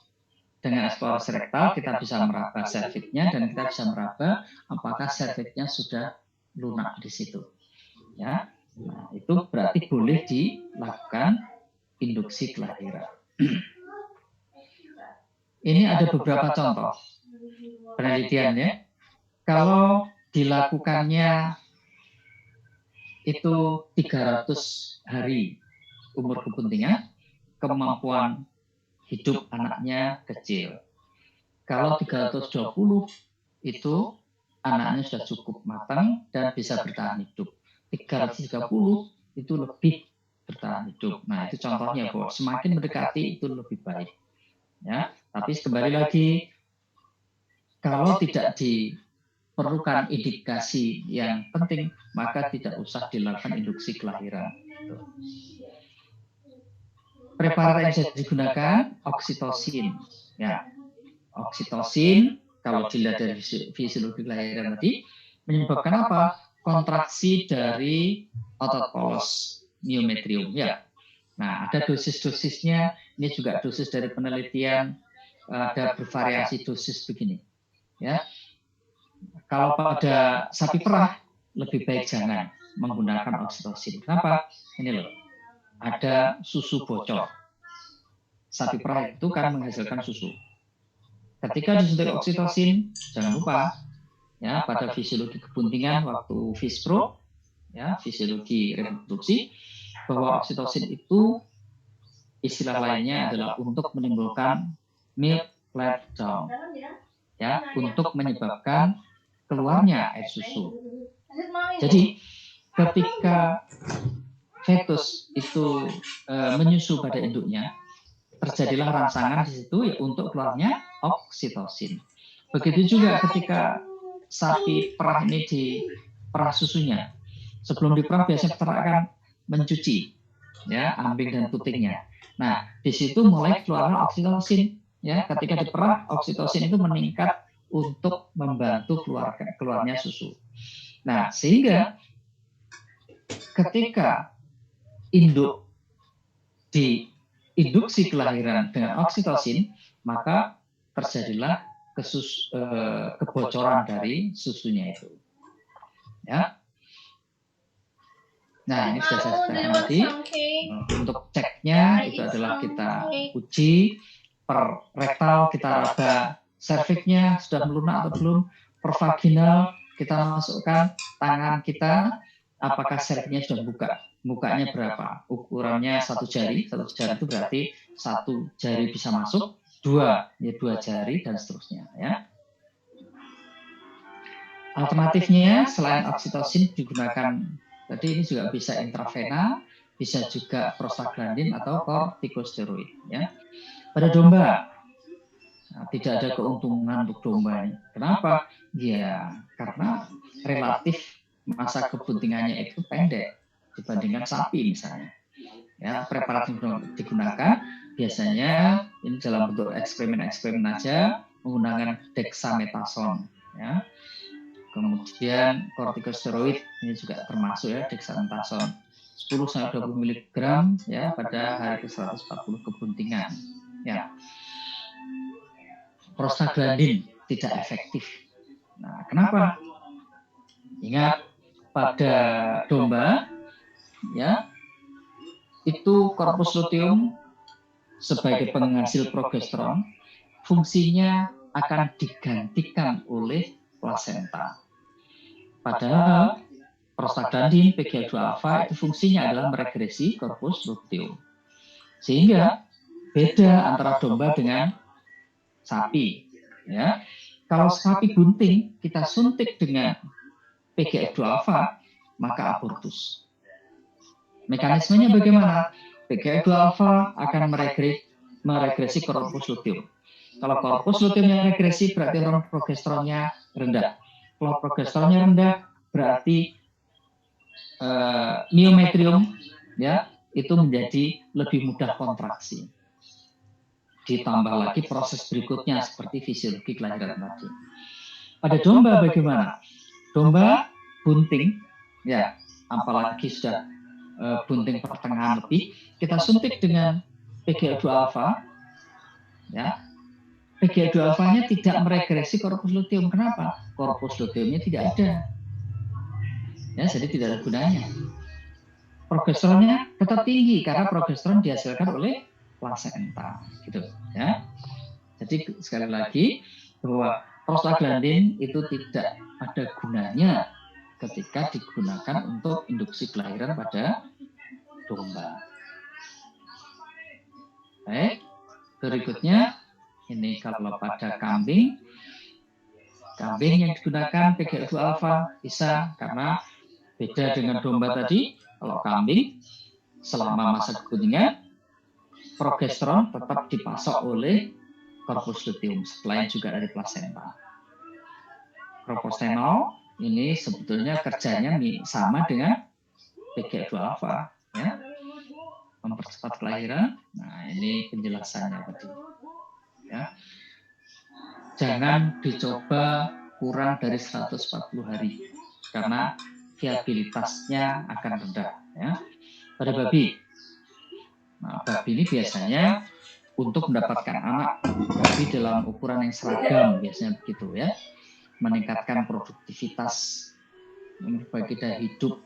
Dengan eksplorasi rektal kita bisa meraba serviksnya dan kita bisa meraba apakah serviksnya sudah lunak di situ. Ya. Nah, itu berarti boleh dilakukan induksi kelahiran. Ini ada beberapa contoh penelitian ya. Kalau dilakukannya itu 300 hari umur kebuntingan, kemampuan hidup anaknya kecil. Kalau 320 itu anaknya sudah cukup matang dan bisa bertahan hidup. 330 itu lebih bertahan hidup. Nah, itu contohnya bahwa semakin mendekati itu lebih baik. Ya, tapi kembali lagi kalau tidak diperlukan indikasi yang penting, maka tidak usah dilakukan induksi kelahiran. Preparat yang bisa digunakan oksitosin. Ya, oksitosin kalau dilihat dari fisiologi kelahiran tadi menyebabkan apa? Kontraksi dari otot polos myometrium. Ya. Nah, ada dosis-dosisnya. Ini juga dosis dari penelitian ada bervariasi dosis begini. Ya, kalau pada sapi perah lebih baik jangan menggunakan oksitosin. Kenapa? Ini loh, ada susu bocor. Sapi perah itu kan menghasilkan susu. Ketika disuntik oksitosin, jangan lupa ya pada fisiologi kebuntingan waktu FISPRO, ya fisiologi reproduksi, bahwa oksitosin itu istilah lainnya adalah untuk menimbulkan milk letdown, ya untuk menyebabkan keluarnya air susu. Jadi ketika fetus itu menyusu pada induknya, terjadilah rangsangan di situ ya, untuk keluarnya oksitosin. Begitu juga ketika sapi perah ini diperah susunya. Sebelum diperah biasanya peternak akan mencuci ya ambing dan putingnya. Nah, di situ mulai keluar oksitosin ya. Ketika diperah, oksitosin itu meningkat untuk membantu keluarnya susu. Nah, sehingga ketika induk diinduksi kelahiran dengan oksitosin, maka terjadilah kebocoran dari susunya itu. Ya. Nah, ini sudah saya ceritakan tadi. Untuk ceknya itu adalah kita uji per rektal, kita raba serviknya sudah melunak atau belum, per vaginal kita masukkan tangan kita, apakah serviknya sudah buka, bukanya berapa, ukurannya 1 jari, 1 jari itu berarti 1 jari bisa masuk, 2 jari dan seterusnya, ya. Alternatifnya selain oksitosin digunakan, tadi ini juga bisa intravena, bisa juga prostaglandin atau kortikosteroid, ya. Pada domba, nah, tidak ada keuntungan untuk domba ini. Kenapa? Ya, karena relatif masa kebuntingannya itu pendek dibandingkan sapi misalnya. Ya, preparat yang digunakan biasanya ini dalam bentuk eksperimen aja menggunakan dexamethasone, ya. Kemudian kortikosteroid ini juga termasuk, ya, dexamethasone 10-20 mg ya pada hari ke-140 kebuntingan. Ya. Prostaglandin tidak efektif. Nah, kenapa? Ingat, pada domba ya itu korpus luteum sebagai penghasil progesteron fungsinya akan digantikan oleh plasenta. Padahal prostaglandin PGA2 alfa itu fungsinya adalah meregresi korpus luteum. Sehingga beda antara domba dengan sapi, ya. Kalau sapi bunting kita suntik dengan PGA2 alfa, maka abortus. Mekanismenya bagaimana? PGA2 alfa akan meregresi korpus luteum. Kalau korpus luteumnya regresi berarti hormon progesteronnya rendah. Kalau progesteronnya rendah berarti miometrium ya itu menjadi lebih mudah kontraksi. Ditambah lagi proses berikutnya seperti fisiologi kelahiran tadi. Pada domba bagaimana? Domba bunting, ya, apalagi sudah bunting pertengahan lebih, kita suntik dengan PGA2 alfa, ya. PGA2 alfanya tidak meregresi korpus luteum. Kenapa? Korpus luteumnya tidak ada. Ya, jadi tidak ada gunanya. Progesteronnya tetap tinggi karena progesteron dihasilkan oleh plasenta, gitu, ya. Jadi sekali lagi bahwa prostaglandin itu tidak ada gunanya ketika digunakan untuk induksi kelahiran pada domba. Baik, berikutnya ini kalau pada kambing yang digunakan PGA2 alfa bisa karena beda dengan domba tadi. Kalau kambing selama masa kebuntingan progesteron tetap dipasok oleh korpus luteum, selain juga dari plasenta. Propostenol ini sebetulnya kerjanya sama dengan PGA2 alfa, ya, mempercepat kelahiran. Nah, ini penjelasannya tadi. Ya. Jangan dicoba kurang dari 140 hari karena viabilitasnya akan rendah. Ya. Pada babi, nah, babi ini biasanya untuk mendapatkan anak babi dalam ukuran yang seragam, biasanya begitu, ya, meningkatkan produktivitas, memperbaiki daya hidup,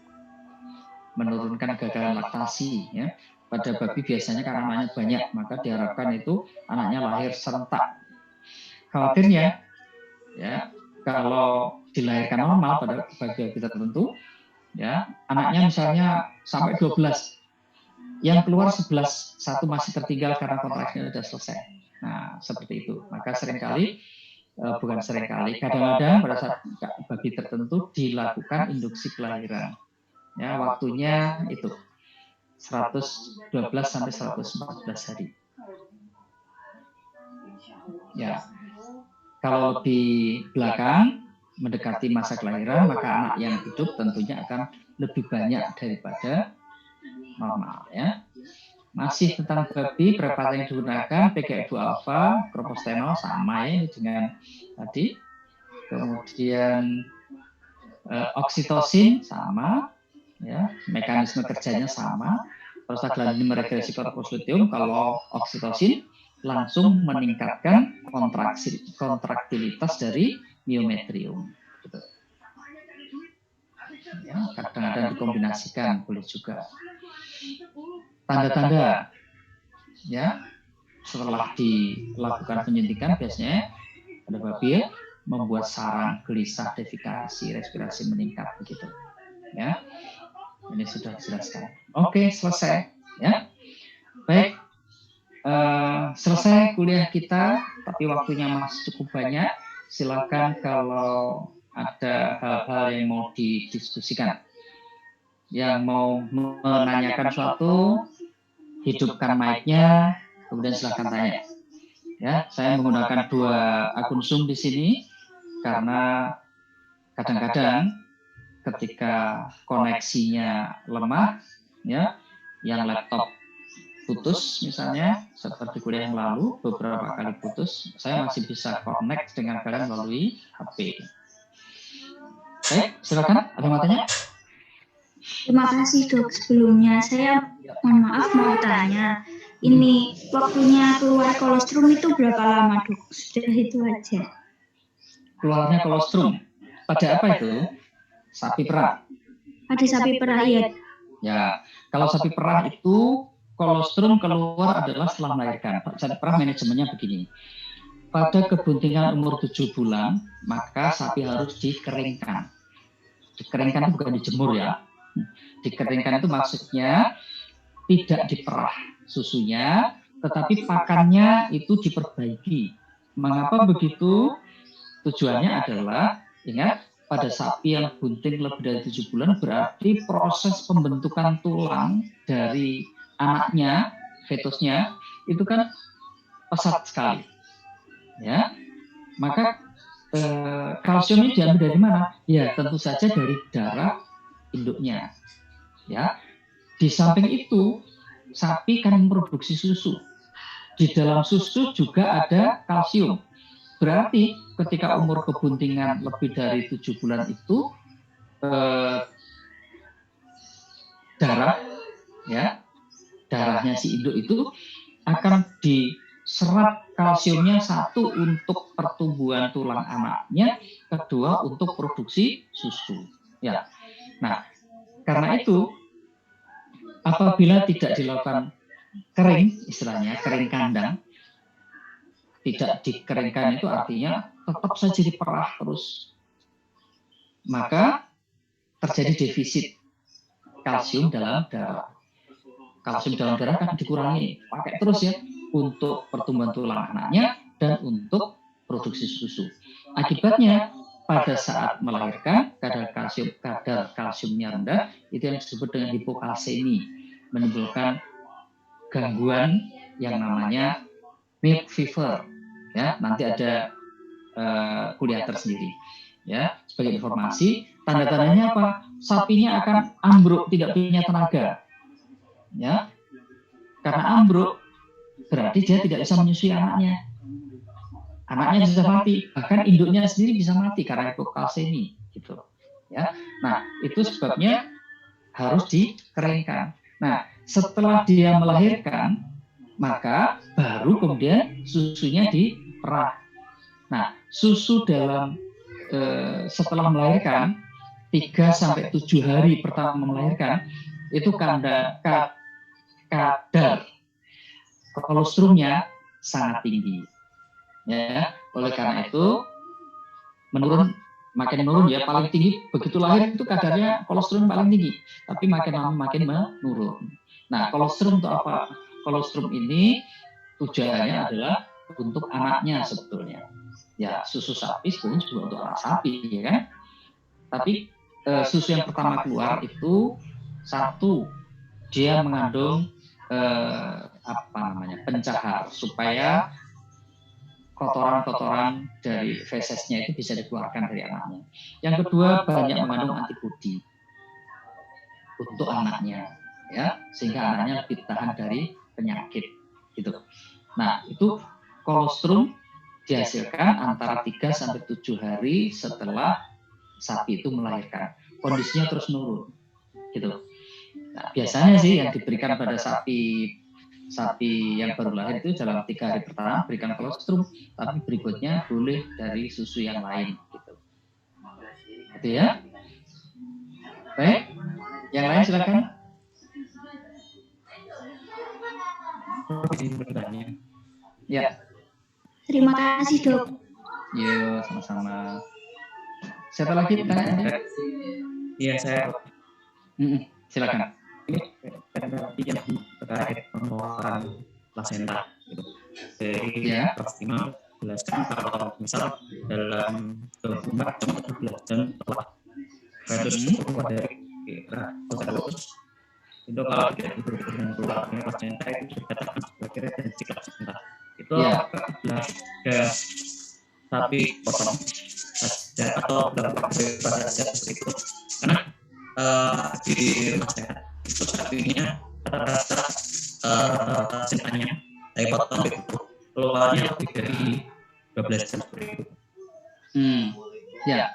menurunkan kegagalan laktasi, ya. Pada babi biasanya karena anaknya banyak, maka diharapkan itu anaknya lahir serentak. Khawatirnya, ya, kalau dilahirkan normal pada babi tertentu, ya, anaknya misalnya sampai 12, yang keluar 11, satu masih tertinggal karena kontraksinya sudah selesai. Nah, seperti itu. Maka seringkali, kadang-kadang pada saat babi tertentu dilakukan induksi kelahiran. Ya, waktunya itu 112 sampai 114 hari. Ya. Kalau di belakang mendekati masa kelahiran, maka anak yang hidup tentunya akan lebih banyak daripada normal, ya. Masih tentang babi, preparat yang digunakan PGA2 alfa, propostenol sama ya dengan tadi, kemudian oksitosin sama, ya, mekanisme kerjanya sama. Prostaglandin meregresi korpusluteum. Kalau oksitosin langsung meningkatkan kontraktilitas dari miometrium. Gitu. Ya, kadang-kadang dikombinasikan boleh juga. Tanda-tanda, ya, setelah dilakukan penyuntikan biasanya ada babi membuat sarang, gelisah, defikasi, respirasi meningkat begitu. Ya, ini sudah dijelaskan. Oke, selesai. Ya, baik. Selesai kuliah kita, tapi waktunya masih cukup banyak. Silakan kalau ada hal-hal yang mau didiskusikan, yang mau menanyakan suatu, hidupkan mic-nya, kemudian silakan tanya. Ya, saya menggunakan 2 akun Zoom di sini karena kadang-kadang ketika koneksinya lemah, ya, yang laptop putus misalnya, seperti kuliah yang lalu beberapa kali putus, saya masih bisa connect dengan kalian melalui HP. Baik, silakan. Ada yang mau tanya? Terima kasih dok. Sebelumnya saya mohon maaf mau tanya. Ini waktunya keluar kolostrum itu berapa lama dok? Sudah itu aja. Keluarnya kolostrum pada apa itu? Sapi perah. Ada sapi perah ya. Ya, kalau sapi perah itu kolostrum keluar adalah setelah melahirkan. Sapi perah manajemennya begini. Pada kebuntingan umur 7 bulan, maka sapi harus dikeringkan. Dikeringkan itu bukan dijemur ya. Dikeringkan itu maksudnya tidak diperah susunya, tetapi pakannya itu diperbaiki. Mengapa begitu? Tujuannya adalah, ingat, pada sapi yang bunting lebih dari 7 bulan berarti proses pembentukan tulang dari anaknya, fetusnya, itu kan pesat sekali. Ya, maka kalsium ini diambil dari mana? Ya, tentu saja dari darah induknya. Ya, di samping itu sapi kan memproduksi susu. Di dalam susu juga ada kalsium. Berarti ketika umur kebuntingan lebih dari 7 bulan itu darah, ya, darahnya si induk itu akan diserap kalsiumnya, satu untuk pertumbuhan tulang anaknya, kedua untuk produksi susu. Ya, nah karena itu apabila tidak dilakukan kering, istilahnya kering kandang, tidak dikeringkan itu artinya tetap saja diperah terus, maka terjadi defisit kalsium dalam darah. Kalsium dalam darah kan dikurangi, pakai terus ya untuk pertumbuhan tulang anaknya dan untuk produksi susu. Akibatnya pada saat melahirkan kadar kalsiumnya rendah, itu yang disebut dengan hipokalsemi, menimbulkan gangguan yang namanya milk fever. Ya, nanti ada kuliah tersendiri. Ya, sebagai informasi, tanda-tandanya apa? Sapinya akan ambruk, tidak punya tenaga. Ya, karena ambruk berarti dia tidak bisa menyusui anaknya. Anaknya bisa mati, bahkan induknya sendiri bisa mati karena hipokalsemi, gitu. Ya, nah itu sebabnya harus dikeringkan. Nah, setelah dia melahirkan, maka baru kemudian susunya diperah. Nah, susu dalam setelah melahirkan 3-7 hari pertama melahirkan itu kadar kolostrumnya sangat tinggi. Ya, oleh karena itu makin menurun ya, paling tinggi begitu lahir itu kadarnya kolostrum paling tinggi, tapi makin lama makin menurun. Nah, kolostrum itu apa? Kolostrum ini tujuannya adalah untuk anaknya sebetulnya. Ya, susu sapi sebetulnya juga untuk anak sapi, ya kan? Tapi susu yang pertama keluar itu satu, dia mengandung pencahar supaya kotoran-kotoran dari fesesnya itu bisa dikeluarkan dari anaknya. Yang kedua, banyak mengandung antibodi untuk anaknya, ya, sehingga anaknya lebih tahan dari penyakit, gitu. Nah, itu kolostrum dihasilkan antara 3 sampai 7 hari setelah sapi itu melahirkan. Kondisinya terus menurun, gitu. Nah, biasanya sih yang diberikan pada sapi yang baru lahir itu dalam 3 hari pertama berikan kolostrum, tapi berikutnya boleh dari susu yang lain, gitu. Gitu ya. Baik, yang lain silakan. Ya. Terima kasih dok. Yo, sama-sama. Siapa lagi tanya? Iya, saya. Silakan. Ini yang terkait pengelolaan plasenta gitu. Jadi maksimal jelaskan kalau misal dalam 24 jam atau 12 jam setelah fetus keluar dari uterus itu kalau tidak diberikan dengan keluarnya plasenta itu dikatakan sebagai retensi plasenta. Itu adalah gas sapi potong saja atau dampak saja seperti itu. Karena di rumah sehat itu sapinya rata-rata plasentanya saya potong itu keluarnya lebih dari 12 jam seperti itu. Ya,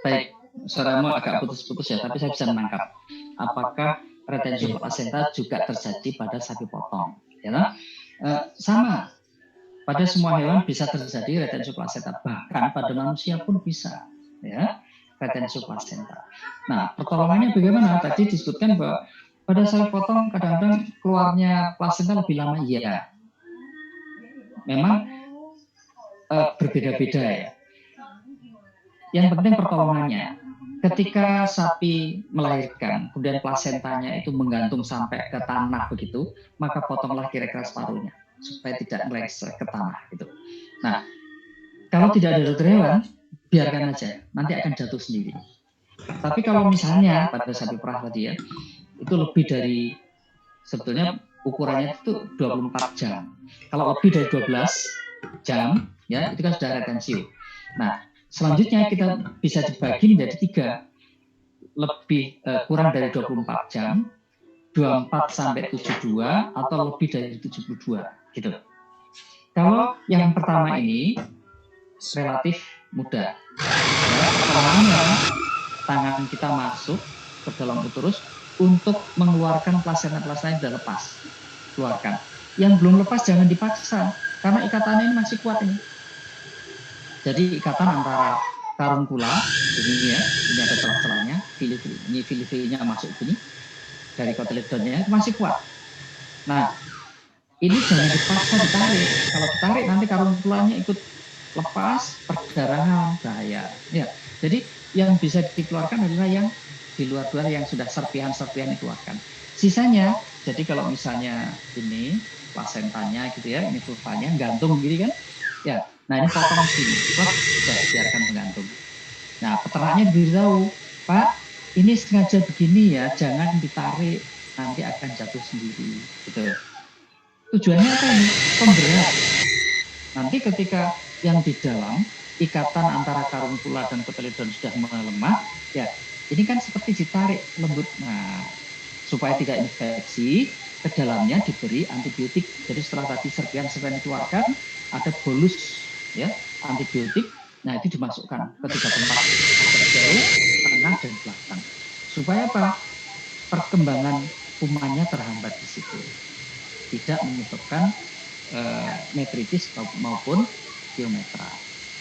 baik. Suaramu agak putus-putus ya, tapi saya bisa menangkap. Apakah retensi plasenta juga terjadi pada sapi potong? Ya, sama. Pada semua hewan bisa terjadi retensi plasenta, bahkan pada manusia pun bisa. Ya, retensi plasenta. Nah, pertolongannya bagaimana? Tadi disebutkan bahwa pada sapi potong kadang-kadang keluarnya plasenta lebih lama. Iya, memang berbeda-beda ya. Yang penting pertolongannya. Ketika sapi melahirkan, kemudian plasentanya itu menggantung sampai ke tanah begitu, maka potonglah kira-kira separuhnya supaya tidak meleset ke tanah gitu. Nah, kalau tidak ada dokter hewan, biarkan aja, nanti akan jatuh sendiri. Tapi kalau misalnya pada sapi perah tadi ya, itu lebih dari, sebetulnya ukurannya itu 24 jam. Kalau lebih dari 12 jam, ya itu kan sudah retensi. Nah, selanjutnya kita bisa dibagi menjadi 3, lebih kurang dari 24 jam, 24 sampai 72 atau lebih dari 72 gitu. Kalau yang pertama ini relatif mudah. Ya, pertamanya tangan kita masuk ke dalam uterus untuk mengeluarkan plasenta-plasenta yang sudah lepas. Keluarkan. Yang belum lepas jangan dipaksa karena ikatannya ini masih kuat ini. Jadi ikatan antara karunkula ini ya, ini ada celah-celahnya, fili-filinya masuk ini dari kotiledonnya masih kuat. Nah, ini jangan dipaksa ditarik. Kalau ditarik nanti karunkulanya ikut lepas, perdarahan, bahaya. Ya, jadi yang bisa dikeluarkan adalah yang di luar-luar yang sudah serpihan-serpihan dikeluarkan. Sisanya, jadi kalau misalnya ini plasentanya gitu ya, ini pulpanya gantung gitu kan, ya. Nah ini potong sini, sudah biarkan menggantung. Nah peternaknya diberitahu, Pak, ini sengaja begini ya, jangan ditarik, nanti akan jatuh sendiri. Gitu. Tujuannya apa ini? Pemberat. Nanti ketika yang di dalam ikatan antara karunkula dan kotiledon sudah melemah, ya ini kan seperti ditarik lembut. Nah supaya tidak infeksi, ke dalamnya diberi antibiotik. Jadi setelah tadi serpihan-serpihan dikeluarkan, ada bolus ya antibiotik. Nah itu dimasukkan ke 3 tempat, jauh, tengah dan belakang. Supaya apa? Perkembangan kumannya terhambat di situ, tidak menyebabkan metritis maupun piometra.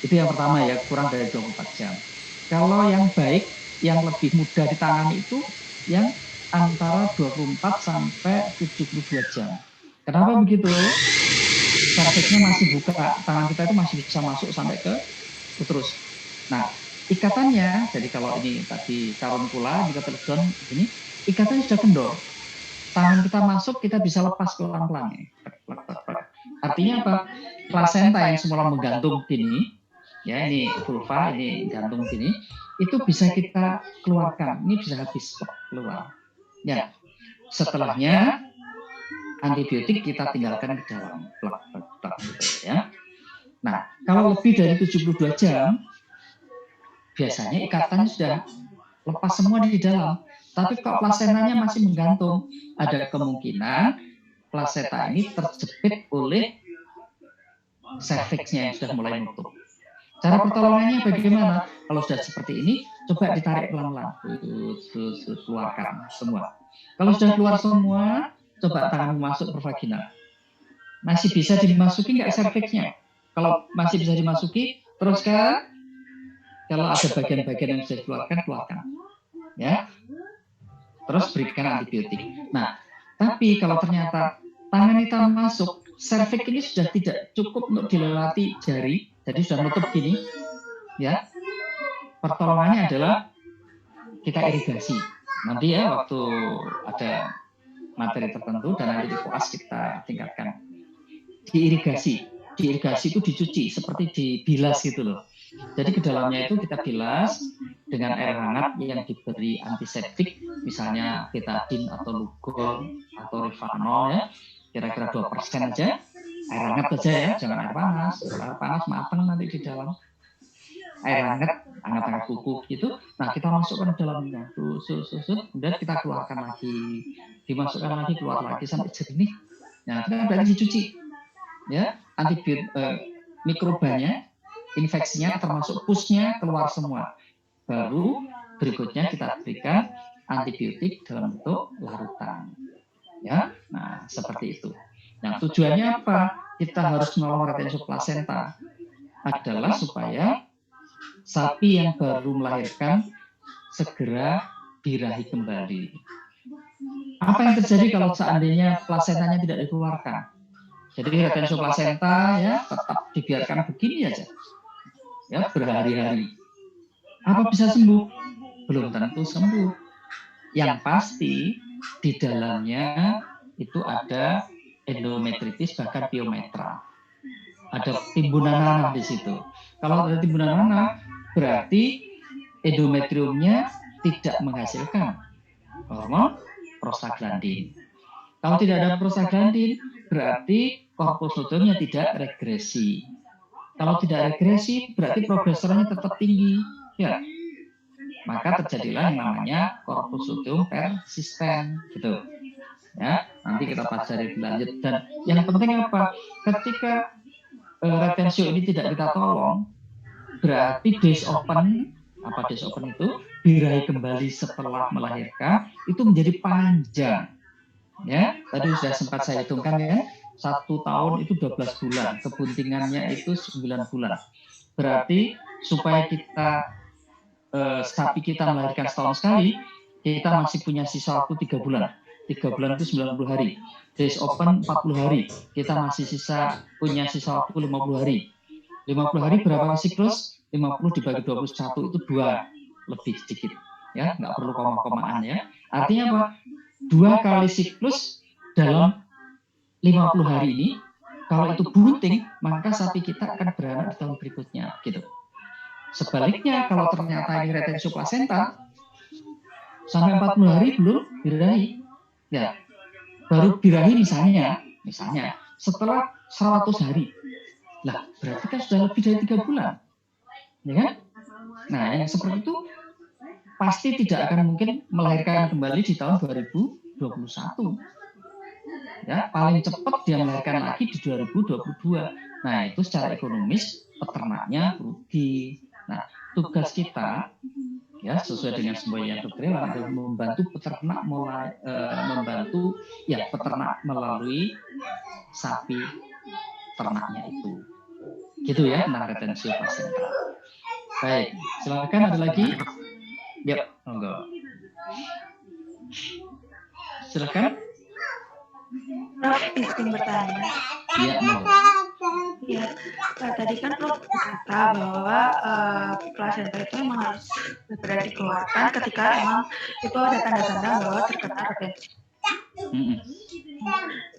Itu yang pertama ya, kurang dari 24 jam. Kalau yang baik, yang lebih mudah ditangani itu yang antara 24 sampai 72 jam. Kenapa begitu? Sarkisnya masih buka, tangan kita itu masih bisa masuk sampai ke uterus. Nah, ikatannya, jadi kalau ini tadi karunkula, di kotiledon ini, ikatannya sudah kendor. Tangan kita masuk, kita bisa lepas pelan-pelan. Artinya apa? Plasenta yang semula menggantung gini, ya ini vulva, ini gantung gini, itu bisa kita keluarkan. Ini bisa habis keluar. Ya, setelahnya antibiotik kita tinggalkan ke dalam ya. Nah, kalau lebih dari 72 jam biasanya ikatannya sudah lepas semua di dalam. Tapi kalau plasentanya masih menggantung, ada kemungkinan plasenta ini terjepit oleh serviksnya yang sudah mulai nutup. Cara pertolongannya bagaimana? Kalau sudah seperti ini, coba ditarik pelan-pelan, keluarkan semua. Kalau sudah keluar semua, coba tanganmu masuk ke vaginal. Masih bisa dimasuki nggak serviksnya? Kalau masih bisa dimasuki, teruskan. Kalau ada bagian-bagian yang sudah dikeluarkan, keluarkan. Ya, terus berikan antibiotik. Nah, tapi kalau ternyata tangan kita masuk, serviks ini sudah tidak cukup untuk dilewati jari, jadi sudah nutup gini, ya. Pertolongannya adalah kita irigasi. Nanti ya waktu ada materi tertentu dan nanti di koas kita tingkatkan. Diirigasi itu dicuci seperti dibilas gitu loh. Jadi ke dalamnya itu kita bilas dengan air hangat yang diberi antiseptik, misalnya betadine atau lugol atau rivanol ya, kira-kira 2% aja. Air hangat aja ya, jangan air panas. Kalau air panas matang nanti di dalam. Air hangat kuku gitu. Nah, kita masukkan ke dalamnya. Kemudian kita keluarkan lagi. Dimasukkan lagi, keluar lagi sampai jernih. Nah, itu kan berarti dicuci. Ya, antibiotik mikrobanya, infeksinya termasuk pusnya keluar semua. Baru berikutnya kita berikan antibiotik dalam bentuk larutan. Ya, nah seperti itu. Nah, tujuannya apa? Kita harus menolong retensi plasenta adalah supaya sapi yang baru melahirkan segera birahi kembali. Apa yang terjadi kalau seandainya plasentanya tidak dikeluarkan? Jadi retensi plasenta ya tetap dibiarkan begini aja, ya berhari-hari. Apa bisa sembuh? Belum tentu sembuh. Yang pasti di dalamnya itu ada endometritis bahkan piometra. Ada timbunan nanah di situ. Kalau ada timbunan nanah berarti endometriumnya tidak menghasilkan hormon prostaglandin. Kalau tidak ada prostaglandin berarti korpus luteumnya tidak regresi. Kalau tidak regresi berarti progesteronnya tetap tinggi, ya. Maka terjadilah yang namanya korpus luteum persisten, gitu. Ya, nanti kita pelajari lebih lanjut. Dan yang penting apa? Ketika retensio ini tidak kita tolong, berarti days open, apa days open itu? Birahi kembali setelah melahirkan itu menjadi panjang. Ya, tadi sudah sempat saya hitungkan ya. 1 tahun itu 12 bulan, kebuntingannya itu 9 bulan. Berarti supaya kita sapi kita melahirkan setahun sekali, kita masih punya sisa waktu 3 bulan. 3 bulan itu 90 hari. Days open 40 hari. Kita masih punya sisa waktu 50 hari. 50 hari berapa siklus? 50 dibagi 21 itu 2 lebih sedikit. Ya, nggak perlu koma-komaan ya. Artinya apa? 2 kali siklus dalam 50 hari ini, kalau itu bunting, maka sapi kita akan beranak di tahun berikutnya, gitu. Sebaliknya, kalau ternyata ini retensio plasenta, sampai 40 hari belum birahi, ya, baru birahi misalnya setelah 100 hari, lah berarti kan sudah lebih dari 3 bulan, ya kan? Nah, yang seperti itu pasti tidak akan mungkin melahirkan kembali di tahun 2021. Ya, paling cepat dia melahirkan lagi di 2022. Nah, itu secara ekonomis peternaknya rugi. Nah, tugas kita ya sesuai dengan semboyan dokter hewan adalah membantu peternak peternak melalui sapi ternaknya itu. Gitu ya tentang retensio plasenta. Baik, silakan ada lagi? Yuk, monggo. Silakan. Prof, izin bertanya. Iya, monggo. Ya, tadi kan Prof berkata bahwa plasenta itu memang harus segera dikeluarkan ketika memang itu ada tanda-tanda bahwa terkena retensi.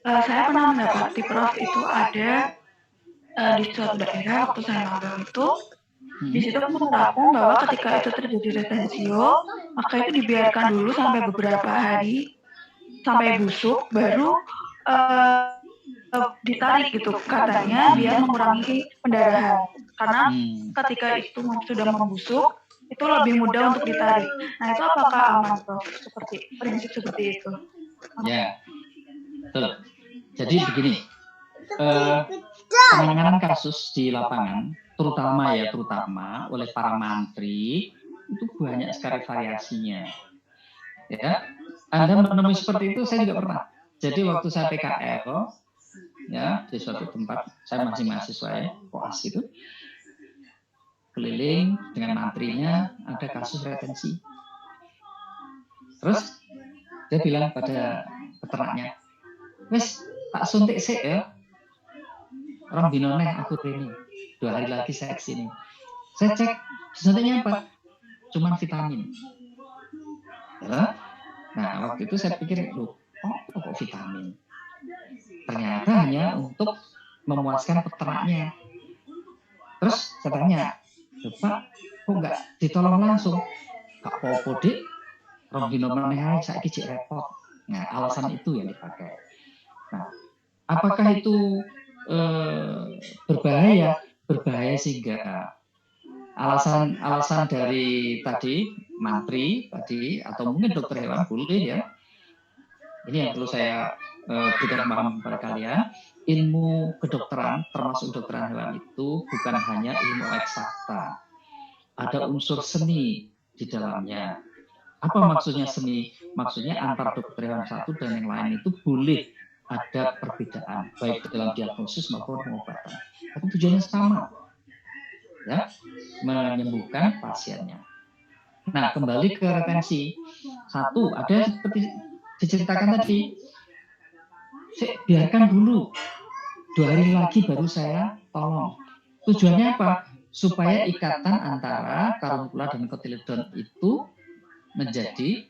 Saya pernah mendapati Prof itu ada di suatu daerah waktu saya magang itu. Di situ menerapkan bahwa ketika itu terjadi retensio, maka itu dibiarkan dulu sampai beberapa hari sampai busuk, baru ditarik gitu. Katanya biar mengurangi pendarahan. Karena ketika itu sudah membusuk, itu lebih mudah untuk ditarik. Nah, itu apakah aman, Prof? Seperti prinsip seperti itu? Ya, betul. Jadi begini, penanganan kasus di lapangan, terutama oleh para mantri, itu banyak sekali variasinya. Ya, Anda menemui seperti itu, saya juga pernah. Jadi waktu saya PKL, ya di suatu tempat, saya masih mahasiswa ya, koas itu, keliling dengan mantrinya, ada kasus retensi. Terus dia bilang pada peternaknya, wes tak suntik sih ya, orang binoneh aku ini, 2 hari lagi saya kesini. Saya cek, disuntiknya apa? Cuman vitamin. Ya. Nah waktu itu saya pikir, loh, kok vitamin? Ternyata hanya untuk memuaskan peternaknya. Terus saya tanya, Pak, kok nggak ditolong langsung? Gak apa-apa dik, orang binoneh saya kicik repot. Nah alasan itu yang dipakai. Nah, apakah itu berbahaya? Berbahaya sehingga alasan dari tadi mantri tadi atau mungkin dokter hewan boleh ya. Ini yang perlu saya berikan paham kepada kalian. Ilmu kedokteran termasuk kedokteran hewan itu bukan hanya ilmu eksakta. Ada unsur seni di dalamnya. Apa maksudnya seni? Maksudnya antara dokter hewan satu dan yang lain itu boleh ada perbedaan, baik dalam diagnosis maupun pengobatan. Tapi tujuannya sama, ya, menyembuhkan pasiennya. Nah, kembali ke retensi. Satu, ada seperti diceritakan tadi, biarkan dulu, 2 hari lagi baru saya tolong. Tujuannya apa? Supaya ikatan antara karunkula dan kotiledon itu menjadi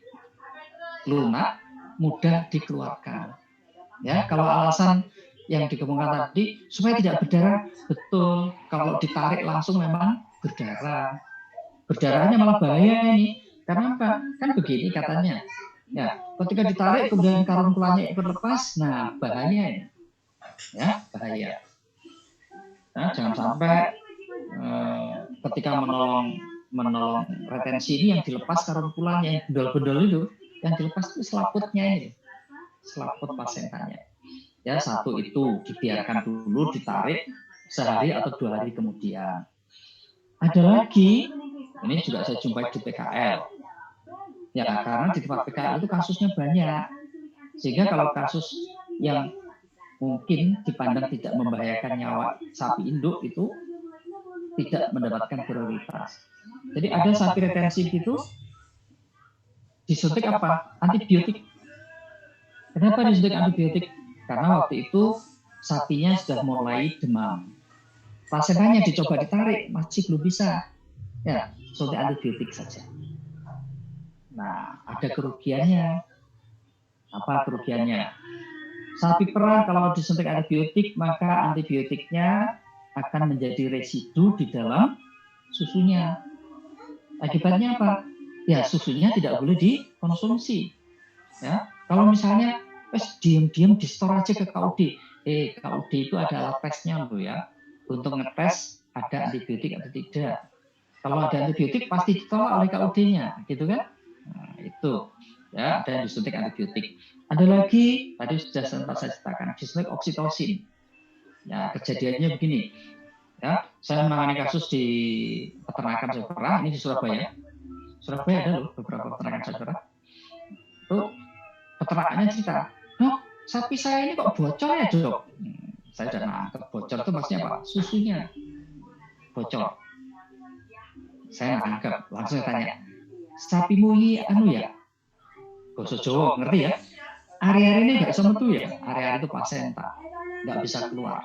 lunak, mudah dikeluarkan. Ya, kalau alasan yang dikemukakan tadi supaya tidak berdarah, betul. Kalau ditarik langsung memang berdarah. Berdarahnya malah bahaya ini. Karena apa? Kan begini katanya. Ya, ketika ditarik kemudian karunkulanya ikut lepas, nah bahaya ini. Ya, bahaya. Nah, jangan sampai ketika menolong retensi ini yang dilepas karunkulanya, yang bendol-bendol itu, yang dilepas itu selaputnya ini. Selaput plasentannya. Ya, satu itu dibiarkan dulu ditarik sehari atau 2 hari kemudian. Ada lagi, ini juga saya jumpai di PKL. Ya, karena di tempat PKL itu kasusnya banyak. Sehingga kalau kasus yang mungkin dipandang tidak membahayakan nyawa sapi induk itu tidak mendapatkan prioritas. Jadi ada sapi retensi gitu disuntik apa? Antibiotik. Kenapa disuntik antibiotik? Karena waktu itu sapinya sudah mulai demam. Plasentannya dicoba ditarik, masih belum bisa. Ya, suntik antibiotik saja. Nah, ada kerugiannya. Apa kerugiannya? Sapi perah kalau disuntik antibiotik, maka antibiotiknya akan menjadi residu di dalam susunya. Akibatnya apa? Ya, susunya tidak boleh dikonsumsi. Ya, kalau misalnya diam-diam di store aja ke KUD. KUD itu ada alat tesnya loh ya, untuk ngetes ada antibiotik atau tidak. Kalau ada antibiotik pasti ditolak oleh KUD-nya, gitu kan? Nah, itu ya, ada yang disuntik antibiotik. Ada lagi, tadi sudah sempat saya ceritakan, disuntik oksitosin. Ya, kejadiannya begini. Ya, saya menangani kasus di peternakan saya pernah, ini di Surabaya. Surabaya ada loh beberapa peternakan saya pernah. Itu peternakannya cerita, "Dok, sapi saya ini kok bocor ya, Dok?" Saya sudah nangkep bocor itu maksudnya apa? Susunya bocor. Saya nangkep, langsung tanya, "Sapimu ini ya? Bahasa Jawa, ngerti ya? Area ini nggak bisa metu ya? Area itu plasenta, nggak bisa keluar.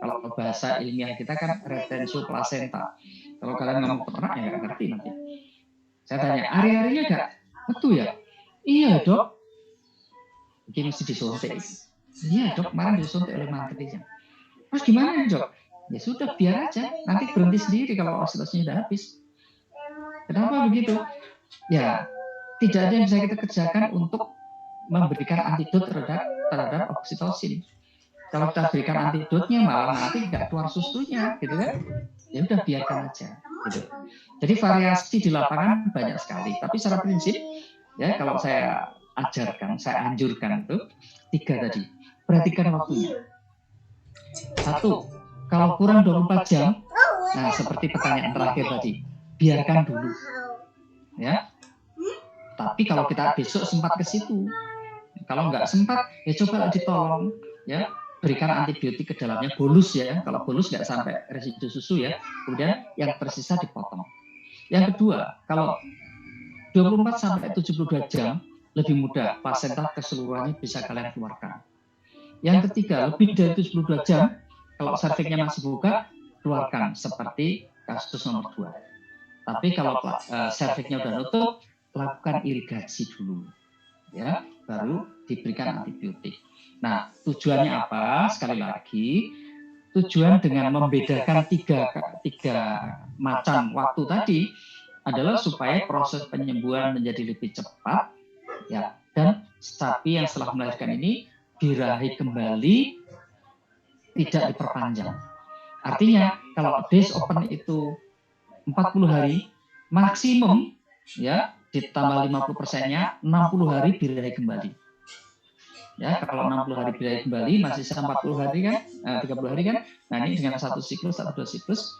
Kalau bahasa ilmiah kita kan retensio placenta. Kalau kalian ngomong peternak ya nggak ngerti nanti. Saya tanya, area-areanya nggak metu ya? Iya, Dok. Mungkin mesti disuntik. Iya, Dok, kemarin disuntik oleh mantrinya. Terus gimana, Dok? Ya sudah, biar aja. Nanti berhenti sendiri kalau oksitosinya sudah habis. Kenapa begitu? Ya, tidak ada yang bisa kita kerjakan untuk memberikan antidot terhadap oksitosin. Kalau kita berikan antidotnya malah nanti nggak keluar susunya, gitu kan? Ya udah biarkan aja. Gitu. Jadi variasi di lapangan banyak sekali. Tapi secara prinsip, ya kalau saya ajarkan, saya anjurkan itu 3 tadi. Perhatikan waktunya. 1, Kalau kurang 24 jam, nah seperti pertanyaan terakhir tadi, biarkan dulu. Ya. Tapi kalau kita besok sempat ke situ, kalau nggak sempat, ya coba ditolong, ya berikan antibiotik ke dalamnya, bolus ya. Kalau bolus nggak sampai residu susu ya. Kemudian yang tersisa dipotong. Yang kedua, kalau 24 sampai 72 jam lebih mudah, plasenta keseluruhannya bisa kalian keluarkan. Yang ketiga, lebih dari 72 jam, kalau serviknya masih buka, keluarkan seperti kasus nomor 2. Tapi kalau serviknya udah nutup, lakukan irigasi dulu, ya, baru diberikan antibiotik. Nah, tujuannya apa? Sekali lagi, tujuan dengan membedakan tiga macam waktu tadi adalah supaya proses penyembuhan menjadi lebih cepat, ya, dan sapi yang setelah melahirkan ini dirahi kembali, tidak diperpanjang. Artinya, kalau days open itu 40 hari, maksimum, ya, ditambah 50%-nya, 60 hari dirahi kembali. Ya, kalau 60 hari dirahi kembali, masih sisa 40 hari kan, 30 hari kan, nah ini dengan satu siklus atau 2 siklus,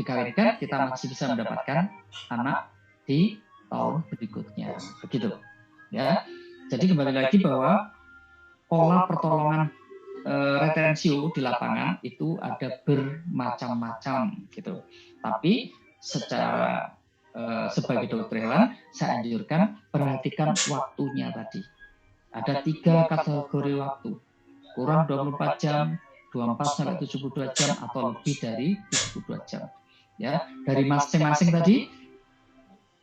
dikawinkan, kita masih bisa mendapatkan anak di tahun berikutnya. Begitu. Ya, jadi kembali lagi bahwa pola pertolongan retensio di lapangan itu ada bermacam-macam gitu. Tapi secara sebagai dokter hewan, saya anjurkan perhatikan waktunya tadi. Ada 3 kategori waktu. Kurang 24 jam, 24 sampai 72 jam atau lebih dari 72 jam. Ya, dari masing-masing tadi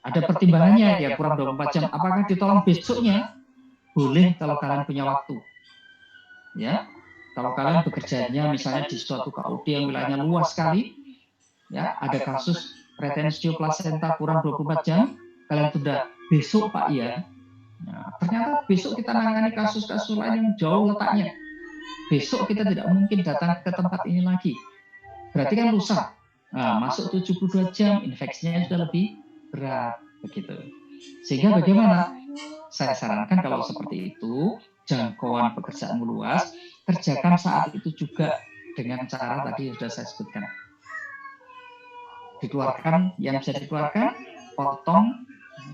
ada pertimbangannya, ya kurang 24 jam. Apakah ditolong besoknya? Boleh kalau kalian punya waktu. Ya, kalau kalian bekerjanya misalnya di suatu KUD yang wilayahnya luas sekali, ya ada kasus retensio plasenta kurang 24 jam, kalian sudah besok Pak ya. Nah, ternyata besok kita menangani kasus-kasus lain yang jauh letaknya. Besok kita tidak mungkin datang ke tempat ini lagi. Berarti kan lusa. Nah, masuk 72 jam, infeksinya sudah lebih berat begitu. Sehingga bagaimana? Saya sarankan kalau seperti itu, jangkauan pekerjaan luas, kerjakan saat itu juga dengan cara tadi sudah saya sebutkan. Dikeluarkan yang bisa dikeluarkan, potong,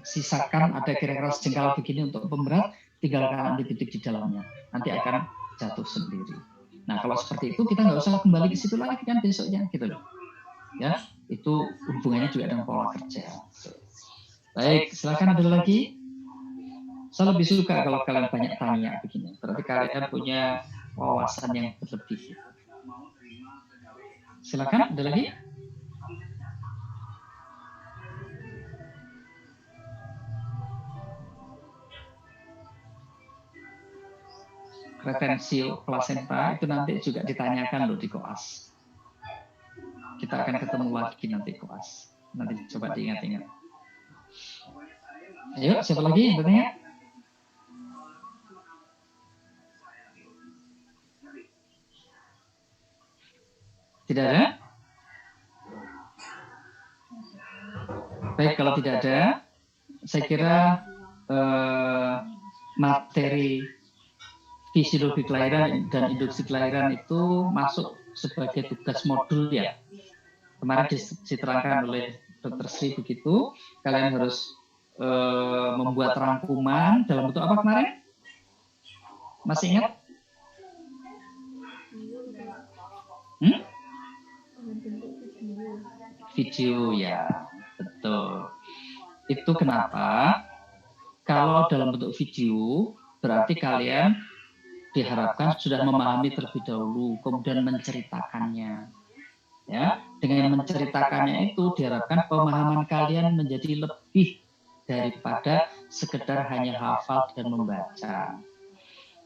sisakan ada kira-kira sejengkal begini untuk pemberat, tinggalkan antibiotik di dalamnya. Nanti akan jatuh sendiri. Nah kalau seperti itu kita nggak usah kembali ke situ lagi kan besoknya gitu loh. Ya, itu hubungannya juga dengan pola kerja. Baik, silakan ada lagi. Saya lebih suka kalau kalian banyak tanya begini. Berarti kalian punya wawasan yang berlebih. Silakan ada lagi. Retensio plasenta itu nanti juga ditanyakan loh di koas. Kita akan ketemu lagi nanti koas. Nanti coba diingat-ingat. Ayo, siapa lagi yang bertanya? Tidak ada? Baik, kalau tidak ada, saya kira materi fisiologi kelahiran dan induksi kelahiran itu masuk sebagai tugas modul ya. Kemarin diterangkan oleh Dr. Sri begitu, kalian harus membuat rangkuman dalam bentuk apa kemarin? Masih ingat? Video ya, betul. Itu kenapa? Kalau dalam bentuk video, berarti kalian diharapkan sudah memahami terlebih dahulu, kemudian menceritakannya. Ya, dengan menceritakannya itu diharapkan pemahaman kalian menjadi lebih daripada sekedar hanya hafal dan membaca.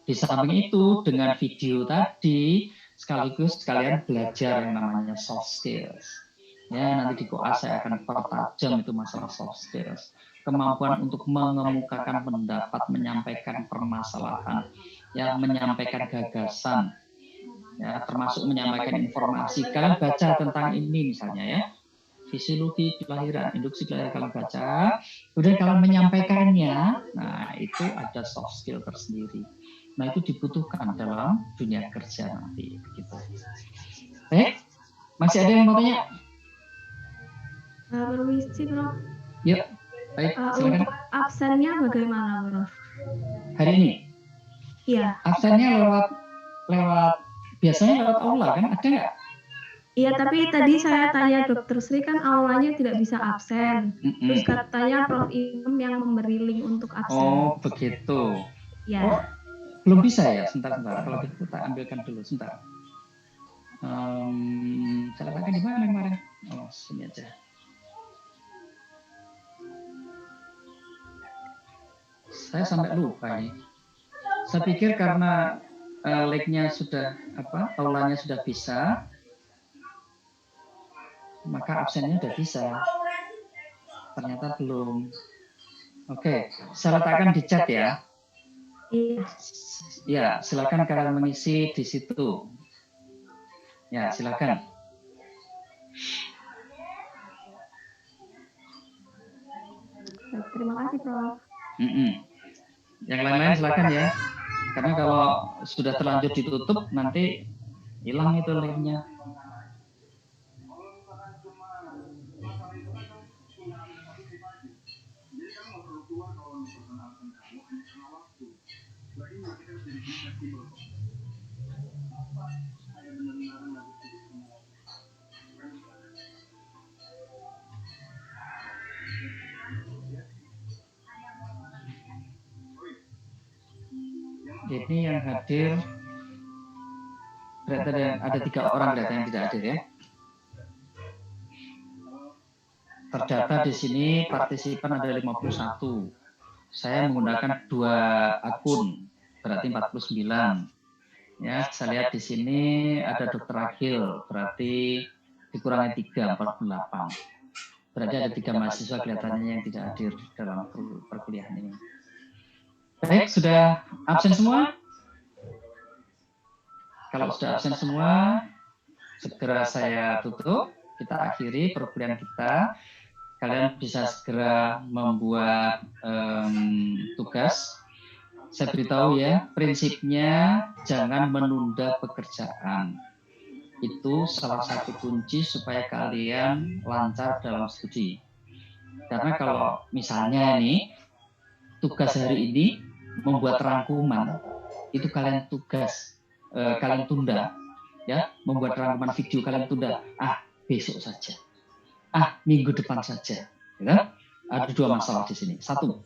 Di samping itu, dengan video tadi, sekaligus kalian belajar yang namanya soft skills. Ya, nanti di koas saya akan pertajam itu masalah soft skills. Kemampuan untuk mengemukakan pendapat, menyampaikan permasalahan, ya, menyampaikan gagasan, ya, termasuk menyampaikan informasi. Kalian baca tentang ini misalnya ya, fisiologi kelahiran, induksi kelahiran kalian baca, kemudian kalian menyampaikannya, nah itu ada soft skill tersendiri. Nah itu dibutuhkan dalam dunia kerja nanti. Gitu. Masih ada yang mau tanya? Permisi, Prof. Yuk, baik, silakan. Untuk absennya bagaimana, Prof? Hari ini? Iya. Absennya lewat biasanya lewat aula kan? Ada nggak? Iya, tapi tadi saya tanya Dokter Sri kan aulanya tidak bisa absen. Terus katanya Prof Imam yang memberi link untuk absen. Oh, begitu. Ya. Oh, belum bisa ya? Sebentar. Kalau gitu tak ambilkan dulu, sebentar. Saya letakkan di mana kemarin? Oh, sini aja. Saya sampai lupa ini. Saya pikir karena link-nya sudah aulanya sudah bisa, maka absennya sudah bisa. Ternyata belum. Oke, saya letakkan di chat ya. Iya. Ya, silakan kalian mengisi di situ. Ya, silakan. Terima kasih, Prof. Yang lain-lain silakan ya. Karena kalau sudah terlanjur ditutup, nanti hilang itu linknya. Ini yang hadir berarti ada 3 orang berarti yang tidak hadir ya. Terdata di sini partisipan ada 51. Saya menggunakan 2 akun, berarti 49. Ya, saya lihat di sini ada Dr. Akhil, berarti dikurangi 3, 48. Berarti ada 3 mahasiswa kelihatannya yang tidak hadir dalam perkuliahan ini. Baik, sudah absen semua? Kalau sudah absen semua, segera saya tutup. Kita akhiri perkuliahan kita. Kalian bisa segera membuat tugas. Saya beritahu ya, prinsipnya jangan menunda pekerjaan. Itu salah satu kunci supaya kalian lancar dalam studi. Karena kalau misalnya nih, tugas hari ini membuat rangkuman, itu kalian kalian tunda, ya, membuat rangkuman video kalian tunda, besok saja, minggu depan saja, ya. Ada 2 masalah di sini. 1,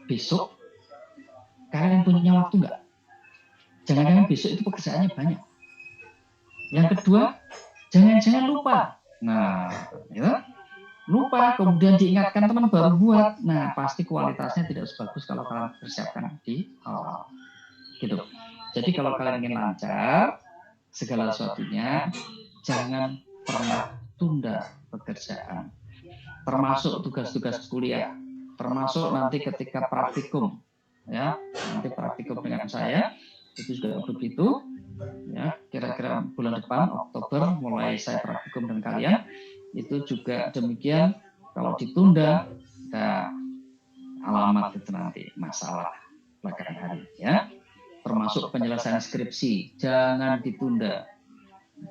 besok kalian punya waktu nggak? Jangan-jangan besok itu pekerjaannya banyak. Yang kedua, jangan-jangan lupa. Nah, ya. Lupa, kemudian diingatkan teman baru buat. Nah, pasti kualitasnya tidak sebagus kalau kalian persiapkan di awal. Gitu. Jadi kalau kalian ingin lancar segala sesuatunya, jangan pernah tunda pekerjaan. Termasuk tugas-tugas kuliah, termasuk nanti ketika praktikum, ya, nanti praktikum dengan saya itu juga begitu. Ya, kira-kira bulan depan Oktober mulai saya praktikum dengan kalian. Itu juga demikian, kalau ditunda, alamat itu nanti masalah belakangan hari, ya. Termasuk penyelesaian skripsi, jangan ditunda.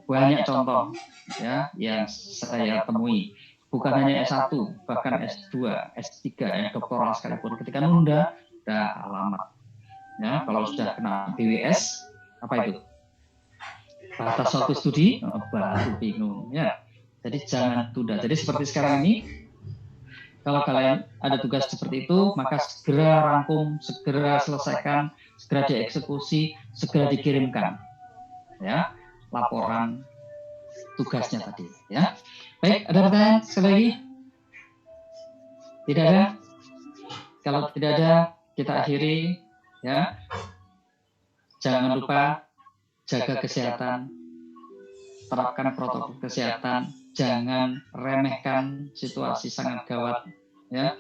Banyak contoh, ya, yang saya temui, bukan hanya S1, bahkan S2, S3, yang doktoral sekalipun, ketika nunda, alamat. Ya, kalau sudah kena BWS, apa itu? Batas waktu studi, baru bingung, ya. Jadi jangan tunda. Jadi seperti sekarang ini, kalau kalian ada tugas seperti itu, maka segera rangkum, segera selesaikan, segera dieksekusi, segera dikirimkan, ya, laporan tugasnya tadi, ya. Baik, ada pertanyaan sekali lagi? Tidak ada? Kalau tidak ada, kita akhiri, ya. Jangan lupa jaga kesehatan, terapkan protokol kesehatan. Jangan remehkan situasi sangat gawat, ya.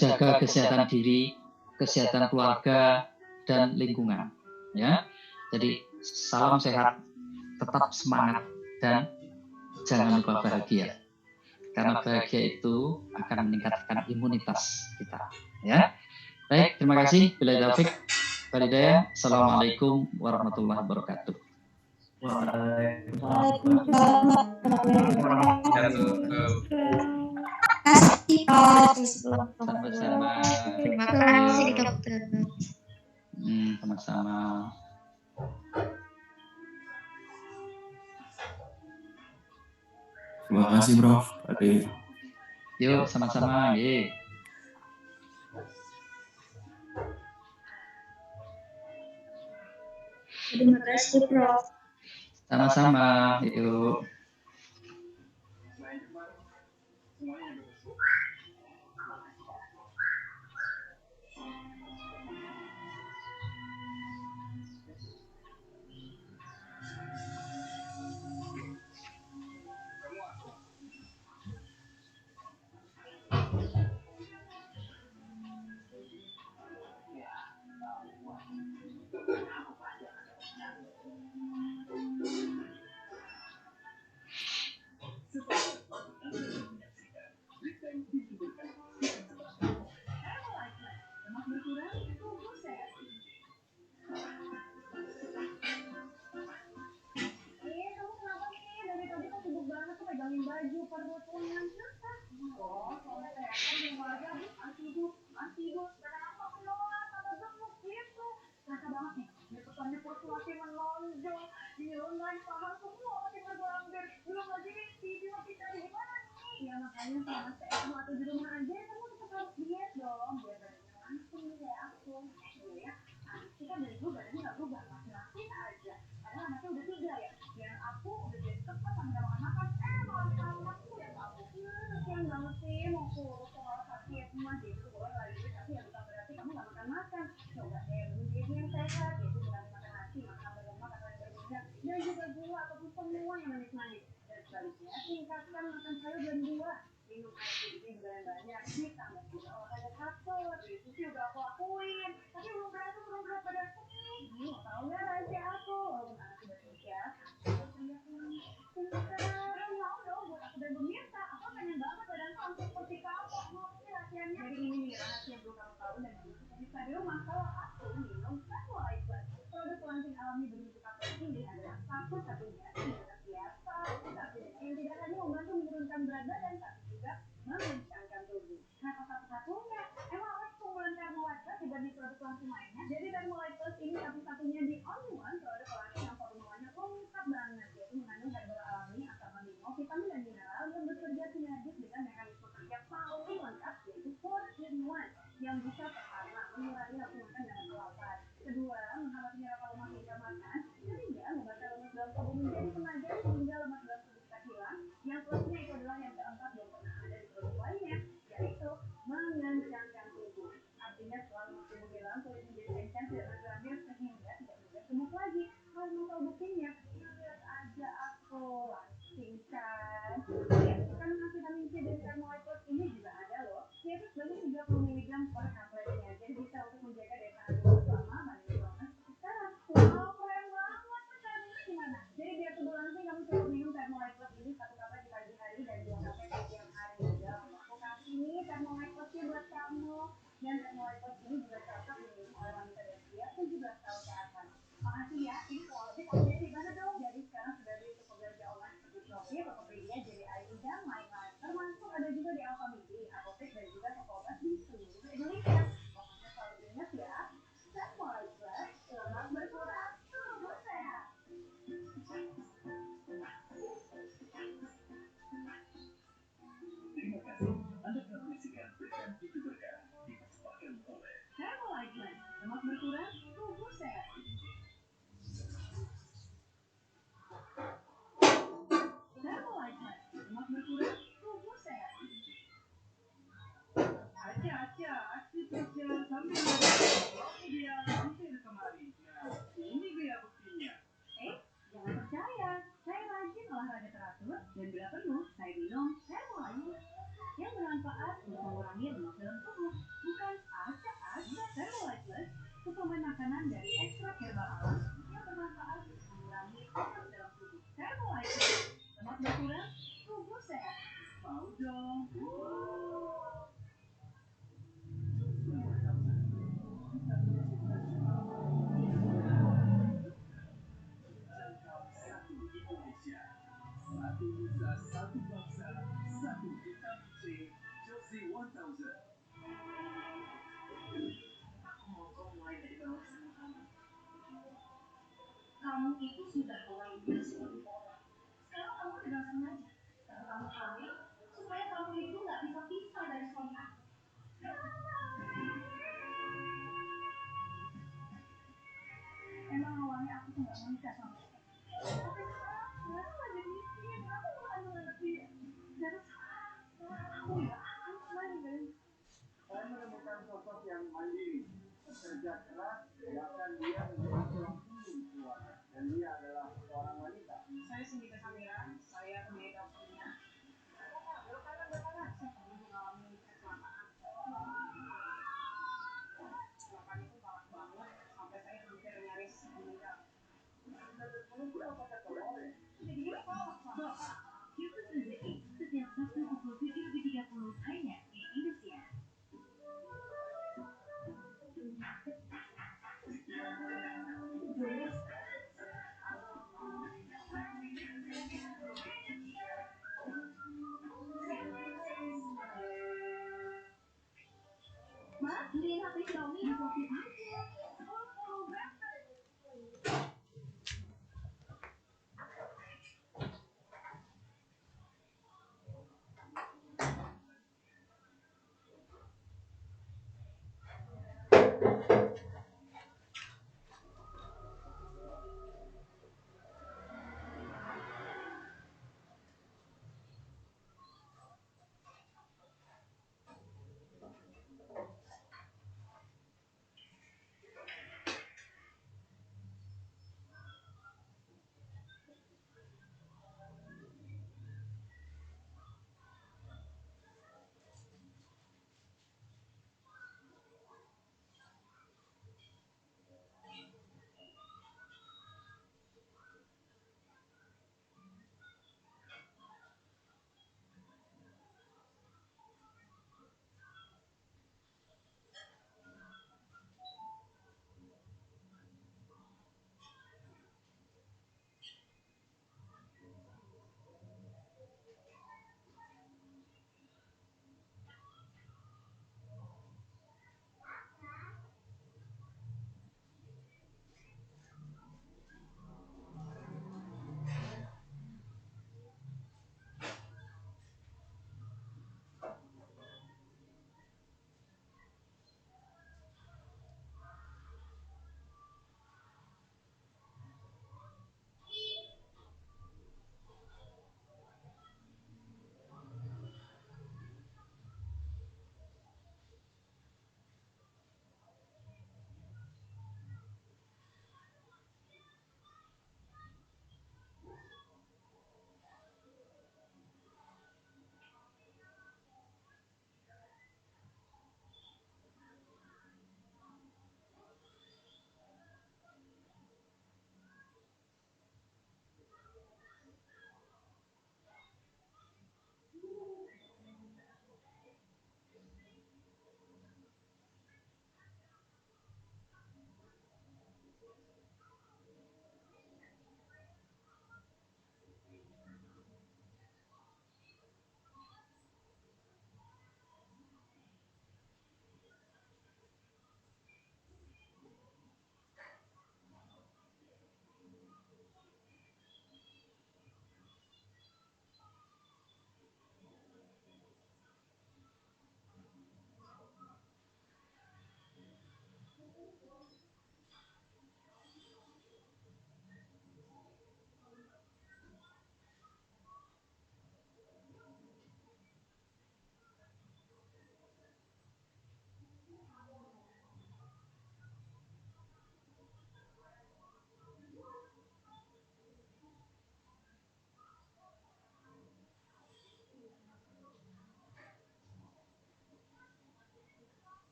Jaga kesehatan diri, kesehatan keluarga dan lingkungan, ya. Jadi salam sehat, tetap semangat dan jangan lupa bahagia. Karena bahagia itu akan meningkatkan imunitas kita, ya. Baik, terima kasih. Billahi taufik wal hidayah. Assalamualaikum warahmatullahi wabarakatuh. Waalaikumsalam warahmatullahi Sama-sama. Terima kasih dokter. Sama-sama. Terima kasih Prof. Ade. Yuk sama-sama, nggih. Terima kasih Prof. Sama-sama, yuk.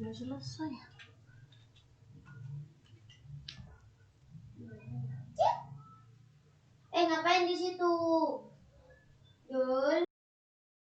Udah selesai. Ngapain di situ?